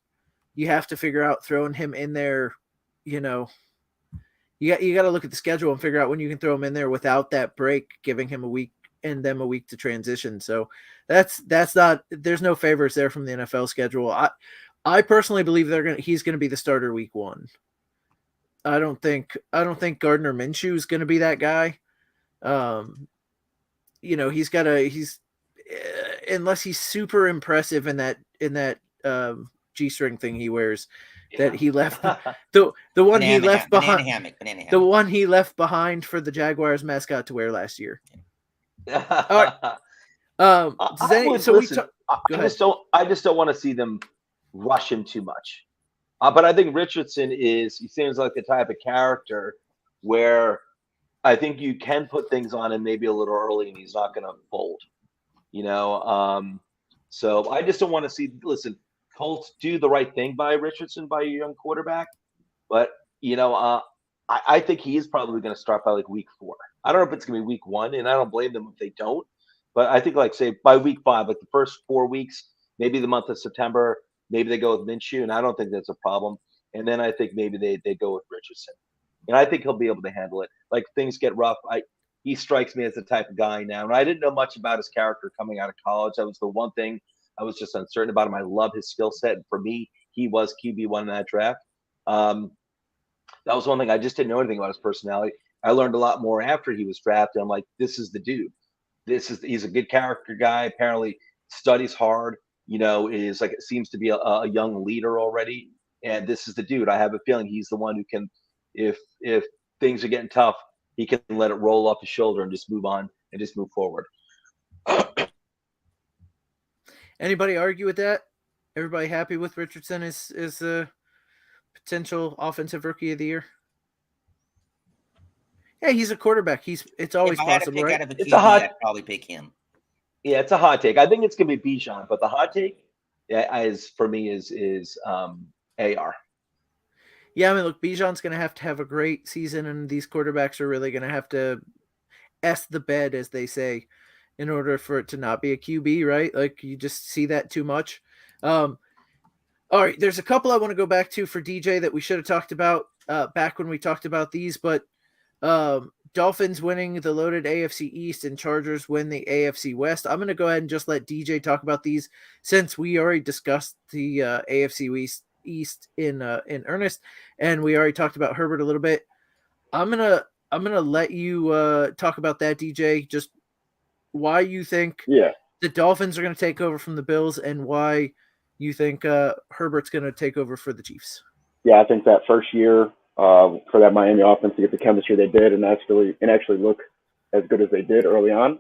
you have to figure out throwing him in there. You got to look at the schedule and figure out when you can throw him in there without that break, giving him a week and them a week to transition. So that's not. There's no favors there from the NFL schedule. I personally believe he's going to be the starter Week 1. I don't think Gardner Minshew is going to be that guy. He's unless he's super impressive in that G-string thing he wears that he left the one he left behind the one he left behind for the Jaguars mascot to wear last year. I just don't want to see them rush him too much. But I think Richardson he seems like the type of character where I think you can put things on him maybe a little early and he's not going to fold, So I just don't want to see, listen, Colts do the right thing by Richardson, by your young quarterback. But, I think he is probably going to start by like Week 4. I don't know if it's going to be Week 1, and I don't blame them if they don't. But I think, like, say, by Week 5, like the first 4 weeks, maybe the month of September, maybe they go with Minshew, and I don't think that's a problem. And then I think maybe they go with Richardson. And I think he'll be able to handle it. Like, things get rough. He strikes me as the type of guy now. And I didn't know much about his character coming out of college. That was the one thing I was just uncertain about him. I love his skill set. And for me, he was QB1 in that draft. That was one thing. I just didn't know anything about his personality. I learned a lot more after he was drafted. I'm like, this is the dude. He's a good character guy. Apparently studies hard, seems to be a young leader already. And this is the dude. I have a feeling he's the one who can, if things are getting tough, he can let it roll off his shoulder and just move on and just move forward. Anybody argue with that? Everybody happy with Richardson as a potential Offensive Rookie of the Year? Yeah, he's a quarterback. It's always possible, right? I'd probably pick him. Yeah, it's a hot take. I think it's gonna be Bijan, but the hot take, for me is AR. Yeah, I mean, look, Bijan's going to have a great season, and these quarterbacks are really going to have to S the bed, as they say, in order for it to not be a QB, right? Like, you just see that too much. All right, there's a couple I want to go back to for DJ that we should have talked about back when we talked about these, but Dolphins winning the loaded AFC East and Chargers win the AFC West. I'm going to go ahead and just let DJ talk about these since we already discussed the AFC East in earnest, and we already talked about Herbert a little bit. I'm gonna let you talk about that, DJ. Just why you think the Dolphins are going to take over from the Bills, and why you think Herbert's going to take over for the Chiefs. Yeah, I think that first year for that Miami offense to get the chemistry they did and actually look as good as they did early on.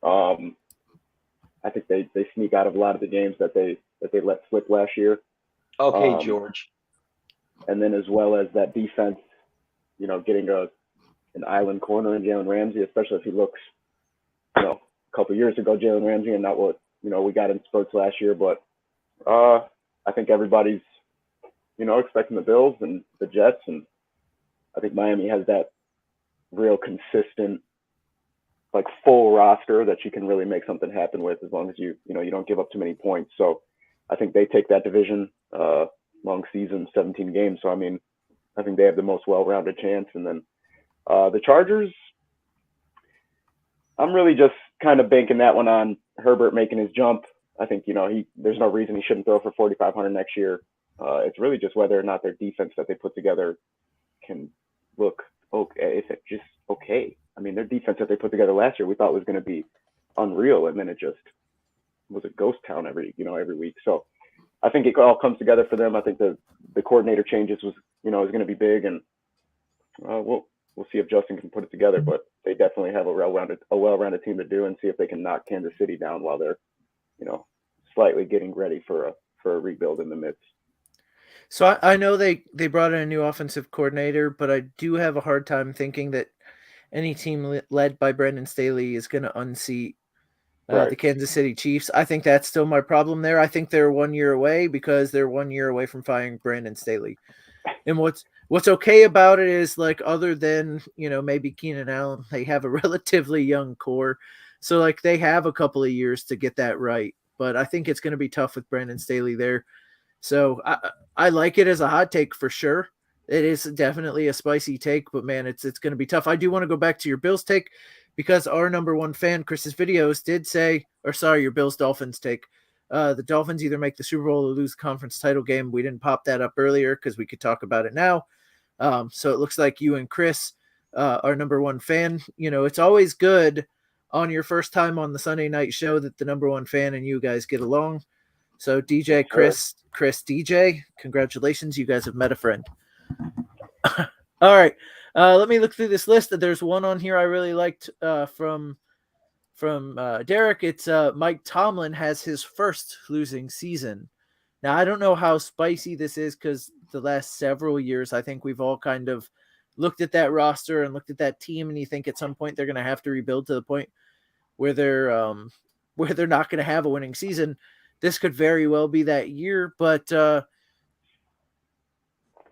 I think they sneak out of a lot of the games that they let slip last year. Okay, George. And then as well as that defense, getting an island corner in Jalen Ramsey, especially if he looks, a couple of years ago, Jalen Ramsey, and not what, we got in spurts last year. But I think everybody's, expecting the Bills and the Jets. And I think Miami has that real consistent, like, full roster that you can really make something happen with, as long as you don't give up too many points. So I think they take that division, long season, 17 games. So, I mean, I think they have the most well-rounded chance. And then the Chargers, I'm really just kind of banking that one on Herbert making his jump. I think, there's no reason he shouldn't throw for 4,500 next year. It's really just whether or not their defense that they put together can look okay. Is it just okay? I mean, their defense that they put together last year, we thought was going to be unreal, and then it just was a ghost town every week. So I think it all comes together for them. I think the coordinator changes is going to be big, and we'll see if Justin can put it together. But they definitely have a well-rounded team to do, and see if they can knock Kansas City down while they're, slightly getting ready for a rebuild in the midst. So I know they brought in a new offensive coordinator, but I do have a hard time thinking that any team led by Brandon Staley is going to unseat the Kansas City Chiefs. I think that's still my problem there. I think they're 1 year away, because they're 1 year away from firing Brandon Staley. And what's okay about it is, like, other than, maybe Keenan Allen, they have a relatively young core. So, like, they have a couple of years to get that right. But I think it's going to be tough with Brandon Staley there. So I like it as a hot take for sure. It is definitely a spicy take, but man, it's going to be tough. I do want to go back to your Bills take, because our number one fan, Chris's videos, did say, your Bills Dolphins take. The Dolphins either make the Super Bowl or lose the conference title game. We didn't pop that up earlier because we could talk about it now. So it looks like you and Chris, our number one fan, it's always good on your first time on the Sunday night show that the number one fan and you guys get along. So DJ, Chris, DJ, congratulations. You guys have met a friend. All right. Let me look through this list. There's one on here I really liked from Derek. It's Mike Tomlin has his first losing season. Now, I don't know how spicy this is, because the last several years, I think we've all kind of looked at that roster and looked at that team, and you think at some point they're going to have to rebuild to the point where they're not going to have a winning season. This could very well be that year, but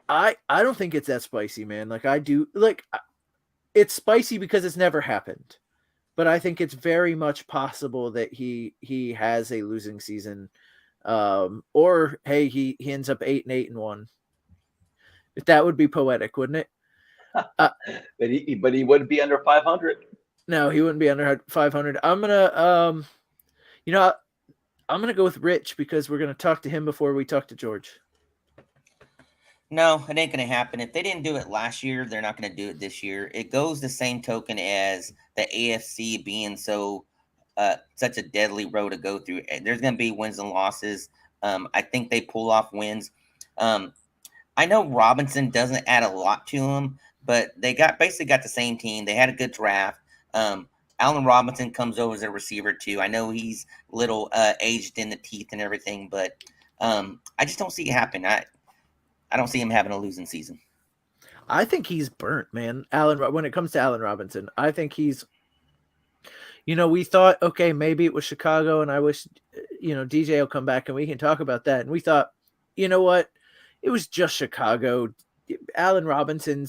I don't think it's that spicy, man. Like, I do, like, it's spicy because it's never happened, but I think it's very much possible that he has a losing season, or hey, he ends up 8-8-1. That would be poetic, wouldn't it? But he wouldn't be under 500. No, he wouldn't be under 500. I'm gonna go with Rich, because we're gonna talk to him before we talk to George. No, it ain't going to happen. If they didn't do it last year, they're not going to do it this year. It goes the same token as the AFC being such a deadly road to go through. There's going to be wins and losses. I think they pull off wins. I know Robinson doesn't add a lot to them, but they basically got the same team. They had a good draft. Allen Robinson comes over as a receiver too. I know he's a little aged in the teeth and everything, but I just don't see it happen. I don't see him having a losing season. I think he's burnt, man. When it comes to Allen Robinson, I think he's, we thought, okay, maybe it was Chicago, and I wish, DJ will come back and we can talk about that. And we thought, you know what? It was just Chicago. Allen Robinson,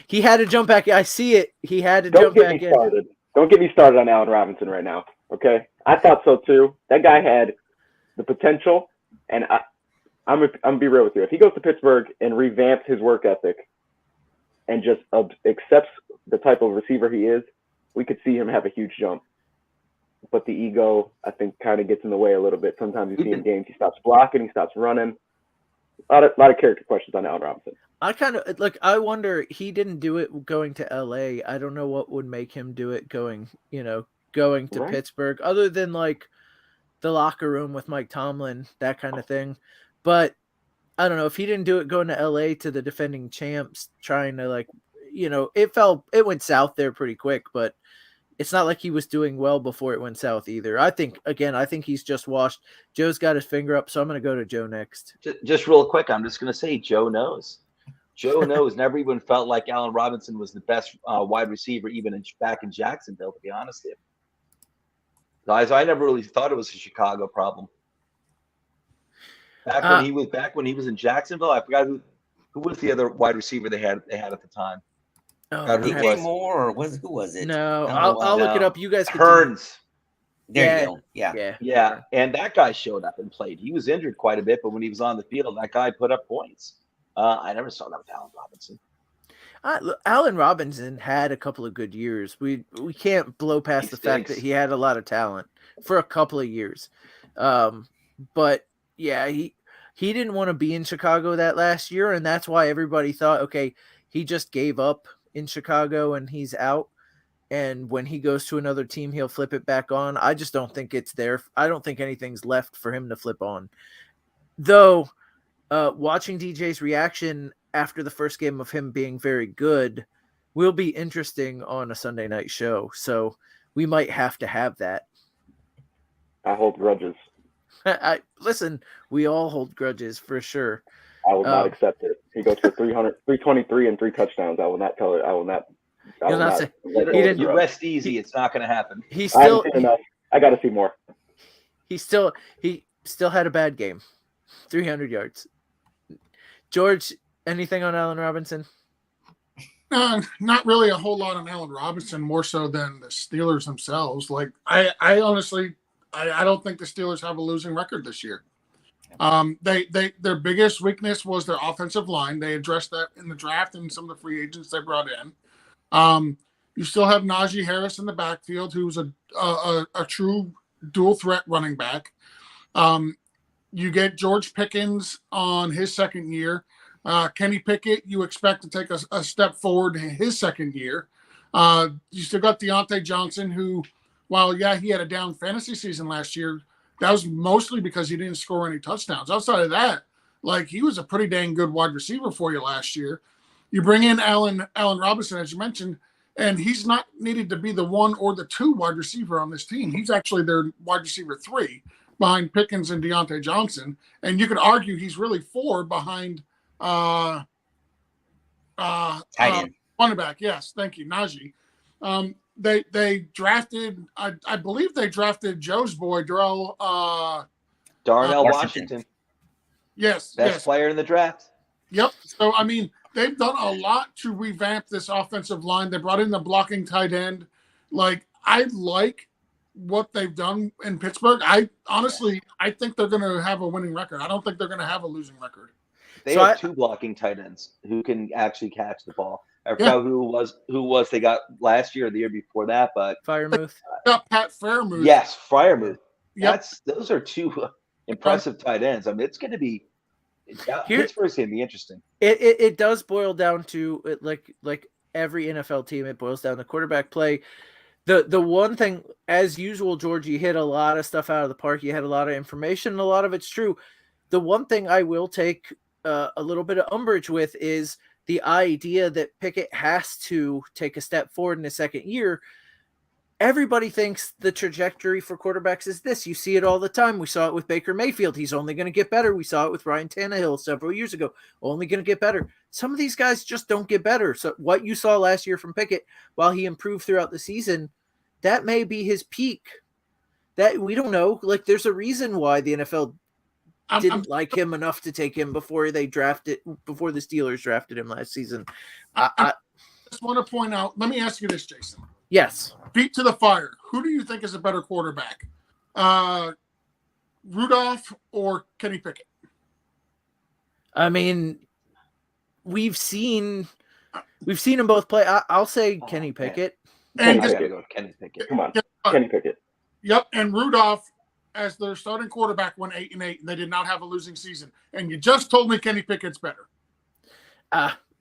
he had to jump back. I see it. He had to jump back in. Don't get me started on Allen Robinson right now, okay? I thought so too. That guy had the potential, and I'm gonna be real with you. If he goes to Pittsburgh and revamps his work ethic and just accepts the type of receiver he is, we could see him have a huge jump. But the ego, I think, kind of gets in the way a little bit. Sometimes you see in games, he stops blocking, he stops running. A lot of character questions on Allen Robinson. I wonder, he didn't do it going to LA. I don't know what would make him do it going to Right. Pittsburgh, other than like the locker room with Mike Tomlin, that kind of thing. But I don't know if he didn't do it going to LA to the defending champs, trying to it went south there pretty quick, but it's not like he was doing well before it went south either. I think he's just washed. Joe's got his finger up, so I'm going to go to Joe next. Just real quick, I'm just going to say Joe knows. Joe knows. Never even felt like Allen Robinson was the best wide receiver, even back in Jacksonville. To be honest with you, guys, I never really thought it was a Chicago problem. Back when he was in Jacksonville, I forgot who was the other wide receiver they had at the time. DJ Moore, or who was it? No, I'll look it up. You guys Hearns. There you go. Yeah. And that guy showed up and played. He was injured quite a bit, but when he was on the field, that guy put up points. I never saw that with Allen Robinson. Allen Robinson had a couple of good years. We can't blow past the fact that he had a lot of talent for a couple of years. But yeah, he didn't want to be in Chicago that last year, and that's why everybody thought, okay, he just gave up in Chicago and he's out. And when he goes to another team, he'll flip it back on. I just don't think it's there. I don't think anything's left for him to flip on. Though, watching DJ's reaction after the first game of him being very good will be interesting on a Sunday night show. So we might have to have that. I hold grudges. Listen, we all hold grudges for sure. I will not accept it. He goes for 323 and 3 touchdowns. I will not tell it. I will not. You rest easy. It's not going to happen. I got to see more. He still had a bad game. 300 yards. George, anything on Allen Robinson? Not really a whole lot on Allen Robinson, more so than the Steelers themselves. Like I honestly, I don't think the Steelers have a losing record this year. Their biggest weakness was their offensive line. They addressed that in the draft and some of the free agents they brought in. You still have Najee Harris in the backfield, who's a true dual threat running back. You get George Pickens on his second year. Kenny Pickett, you expect to take a step forward in his second year. You still got Deontay Johnson, who, while, he had a down fantasy season last year, that was mostly because he didn't score any touchdowns. Outside of that, he was a pretty dang good wide receiver for you last year. You bring in Allen Robinson, as you mentioned, and he's not needed to be the 1 or the 2 wide receiver on this team. He's actually their wide receiver 3 behind Pickens and Deontay Johnson. And you could argue he's really 4 behind tight end. Running back. Yes, thank you, Najee. They drafted, I believe they drafted Joe's boy, Darnell Washington. Yes. Best player in the draft. Yep. So, I mean, they've done a lot to revamp this offensive line. They brought in the blocking tight end. I like what they've done in Pittsburgh. I think they're going to have a winning record. I don't think they're going to have a losing record. They have 2 blocking tight ends who can actually catch the ball. I forgot who was they got last year or the year before that, but Freiermuth. Pat Freiermuth. Yes, Freiermuth. Yep. Those are 2 impressive tight ends. I mean, it's going to be Pittsburgh's going to be interesting. It does boil down to like every NFL team. It boils down to quarterback play. The one thing, as usual, George, you hit a lot of stuff out of the park. You had a lot of information, and a lot of it's true. The one thing I will take a little bit of umbrage with is the idea that Pickett has to take a step forward in his second year. Everybody thinks the trajectory for quarterbacks is this. You see it all the time. We saw it with Baker Mayfield. He's only going to get better. We saw it with Ryan Tannehill several years ago. Only going to get better. Some of these guys just don't get better. So what you saw last year from Pickett, while he improved throughout the season, that may be his peak. That we don't know. There's a reason why the NFL didn't like him enough to take him before the Steelers drafted him last season. I just want to point out, let me ask you this, Jason. Yes. Feet to the fire. Who do you think is a better quarterback? Rudolph or Kenny Pickett? I mean, we've seen them both play. I'll say Kenny Pickett. And Kenny Pickett. Come on, Kenny Pickett. Yep, and Rudolph, as their starting quarterback, went 8-8, and they did not have a losing season. And you just told me Kenny Pickett's better.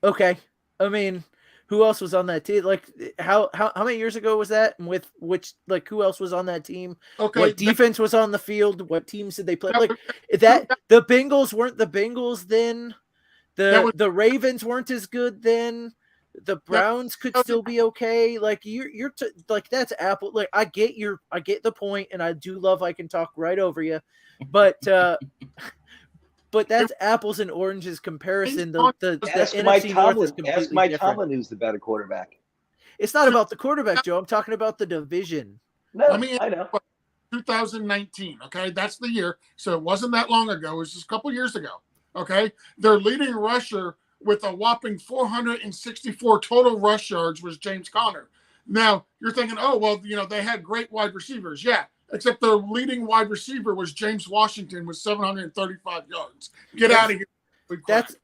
Okay. I mean, who else was on that team? How many years ago was that? And with which, who else was on that team? Okay. What defense was on the field? What teams did they play? The Bengals weren't the Bengals then. The Ravens weren't as good then. The Browns could still be okay. That's Apple. I get the point, and I do love I can talk right over you, but but that's apples and oranges comparison. The Ask NFC Mike North is Tomlin. completely Ask Mike different. Tomlin who's the better quarterback. It's not about the quarterback, Joe. I'm talking about the division. No, Let me I know. 2019. Okay, that's the year. So it wasn't that long ago. It was just a couple years ago. Okay, their leading rusher with a whopping 464 total rush yards was James Conner. Now you're thinking, oh well, they had great wide receivers. Yeah, except their leading wide receiver was James Washington with 735 yards. Get out of here.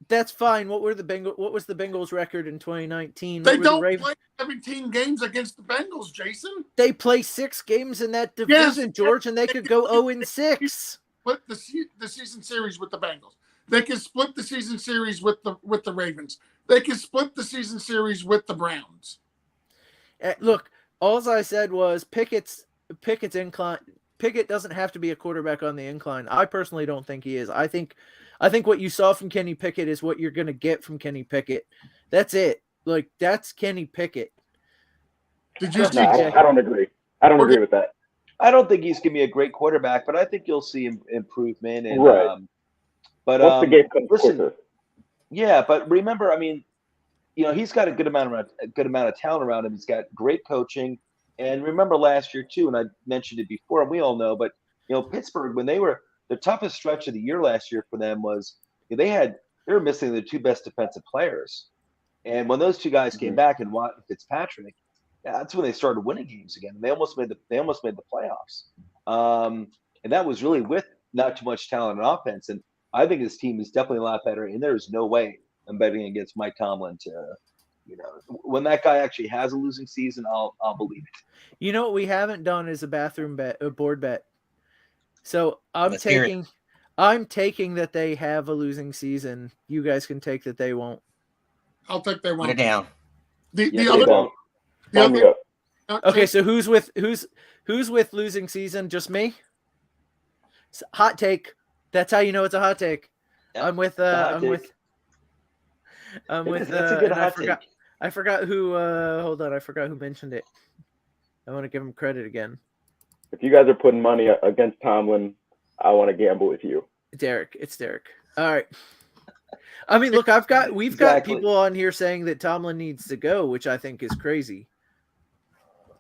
That's fine. What was the Bengals record in 2019? They don't play 17 games against the Bengals, Jason. They play 6 games in that division, George, and they could go 0-6. Split the season series with the Bengals. They can split the season series with the Ravens. They can split the season series with the Browns. Look, all I said was Pickett's incline. Pickett doesn't have to be a quarterback on the incline. I personally don't think he is. I think what you saw from Kenny Pickett is what you're going to get from Kenny Pickett. That's it. Like, that's Kenny Pickett. Did you see? I don't agree. I don't agree with that. I don't think he's going to be a great quarterback, but I think you'll see improvement. And, right. But once the game comes quicker. Yeah, but remember, I mean, he's got a good amount of talent around him. He's got great coaching. And remember last year too, and I mentioned it before, and we all know, but Pittsburgh, when they were the toughest stretch of the year last year for them was they were missing their 2 best defensive players. And when those 2 guys came back and Watt and Fitzpatrick, that's when they started winning games again. And they almost made the playoffs. And that was really with not too much talent on offense. And I think this team is definitely a lot better. And there's no way I'm betting against Mike Tomlin to when that guy actually has a losing season, I'll believe it. What we haven't done is a board bet. So I'm taking that they have a losing season. You guys can take that they won't. I'll take they won't. Put it down. The other. Okay, so who's with losing season? Just me. Hot take. That's how you know it's a hot take. Yep. I'm with. That's a good hot take. I forgot who. Hold on, I forgot who mentioned it. I want to give him credit again. If you guys are putting money against Tomlin, I want to gamble with you. Derek, it's Derek. All right. I mean, look, we've got people on here saying that Tomlin needs to go, which I think is crazy.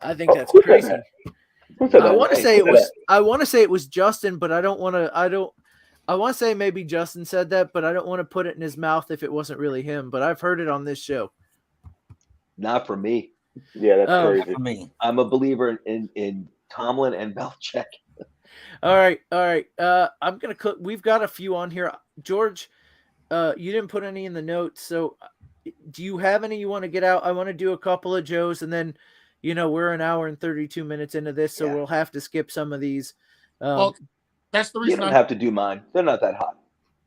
I think that's crazy. I want to say it was Justin, but I want to say maybe Justin said that, but I don't want to put it in his mouth if it wasn't really him, but I've heard it on this show. Not for me. Yeah, that's crazy. For me. I'm a believer in Tomlin and Belichick. All right. I'm going to we've got a few on here. George, you didn't put any in the notes, so do you have any you want to get out? I want to do a couple of Joes, and then, we're an hour and 32 minutes into this, so we'll have to skip some of these. That's the reason I have to do mine. They're not that hot.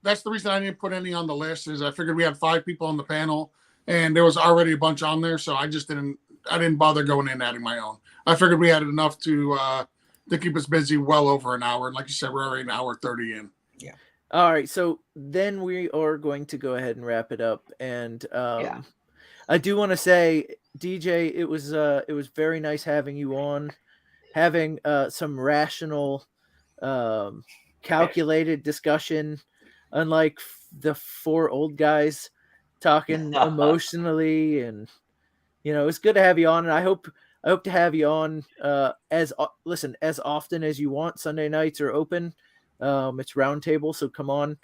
That's the reason I didn't put any on the list. Is I figured we had 5 people on the panel, and there was already a bunch on there, so I didn't bother going in adding my own. I figured we had enough to keep us busy well over an hour, and like you said, we're already an hour 30 in. Yeah. All right, so then we are going to go ahead and wrap it up, and I do want to say, DJ, it was very nice having you on, having some rational, calculated discussion, unlike the 4 old guys talking emotionally, and it's good to have you on, and I hope to have you on as often as you want. Sunday nights are open. It's roundtable, so come on,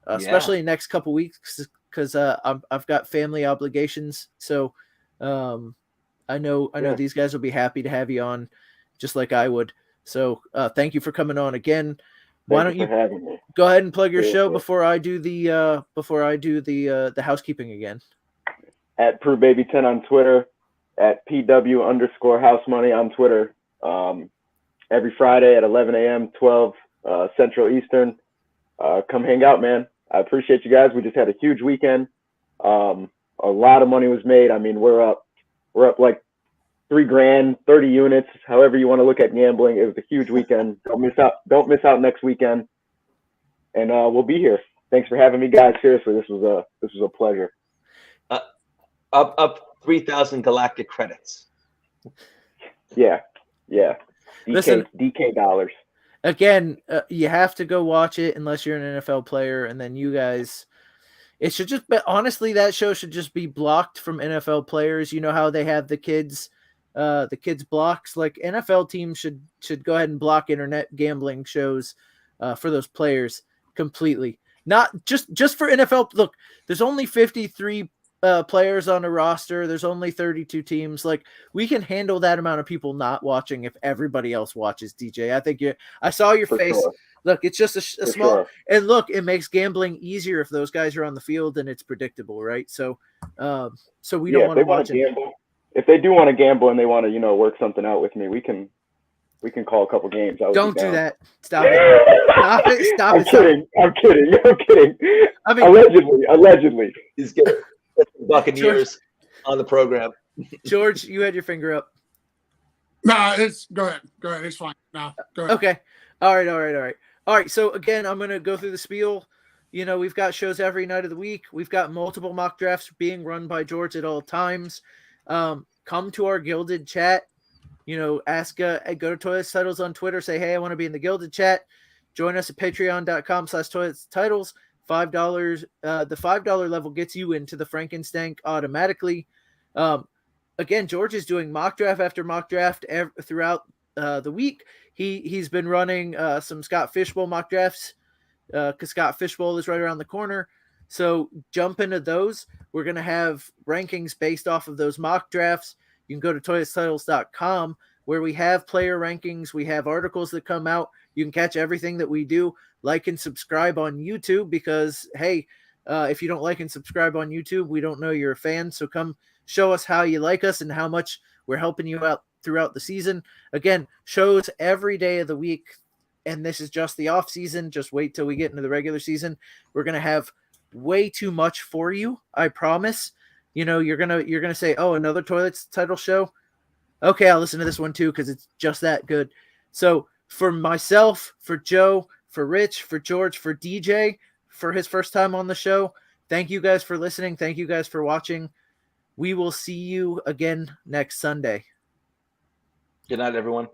especially next couple weeks, because I've got family obligations. So I know these guys will be happy to have you on, just like I would. So thank you for coming on again. Why don't you go ahead and plug your show before I do the housekeeping again? At PrewBaby10 on Twitter, at PW_house money on Twitter. Every Friday at 11 a.m., 12 Central Eastern. Come hang out, man. I appreciate you guys. We just had a huge weekend. A lot of money was made. I mean, we're up like $3,000, 30 units, however you want to look at gambling. It was a huge weekend. Don't miss out next weekend. And we'll be here. Thanks for having me, guys. Seriously, this was a pleasure. Up 3,000 galactic credits. Yeah. DK dollars. again, you have to go watch it unless you're an NFL player, and then you guys. It should just be, honestly, that show should just be blocked from NFL players. You know how they have the kids blocks. Like NFL teams should go ahead and block internet gambling shows for those players completely. Not just for NFL. Look, there's only 53 players on a roster. There's only 32 teams. Like we can handle that amount of people not watching if everybody else watches. DJ, I think I saw your For face. sure. Look, it's just a small, sure. and look, it makes gambling easier if those guys are on the field and it's predictable, right? So, so we don't want to watch it. If they do want to gamble and they want to, work something out with me, we can call a couple games. Don't do that. Stop it. Stop it. I'm kidding. I mean, allegedly. He's getting Buccaneers on the program. George, you had your finger up. Nah, go ahead. It's fine. Nah, go ahead. Okay. All right. So again, I'm going to go through the spiel. We've got shows every night of the week. We've got multiple mock drafts being run by George at all times. Come to our Gilded chat. Ask, go to Toilets Titles on Twitter. Say, hey, I want to be in the Gilded chat. Join us at patreon.com/toiletstitles. $5. The $5 level gets you into the Frankenstank automatically. Again, George is doing mock draft after mock draft throughout the week. He's been running some Scott Fishbowl mock drafts because Scott Fishbowl is right around the corner. So jump into those. We're going to have rankings based off of those mock drafts. You can go to toiletstitles.com where we have player rankings. We have articles that come out. You can catch everything that we do. Like and subscribe on YouTube because, hey, if you don't like and subscribe on YouTube, we don't know you're a fan. So come show us how you like us and how much we're helping you out throughout the season. Again, shows every day of the week, and this is just the off season. Just wait till we get into the regular season. We're going to have way too much for you. I promise. You're going to say, oh, another Toilets title show. Okay. I'll listen to this one too. Cause it's just that good. So for myself, for Joe, for Rich, for George, for DJ, for his first time on the show, thank you guys for listening. Thank you guys for watching. We will see you again next Sunday. Good night, everyone.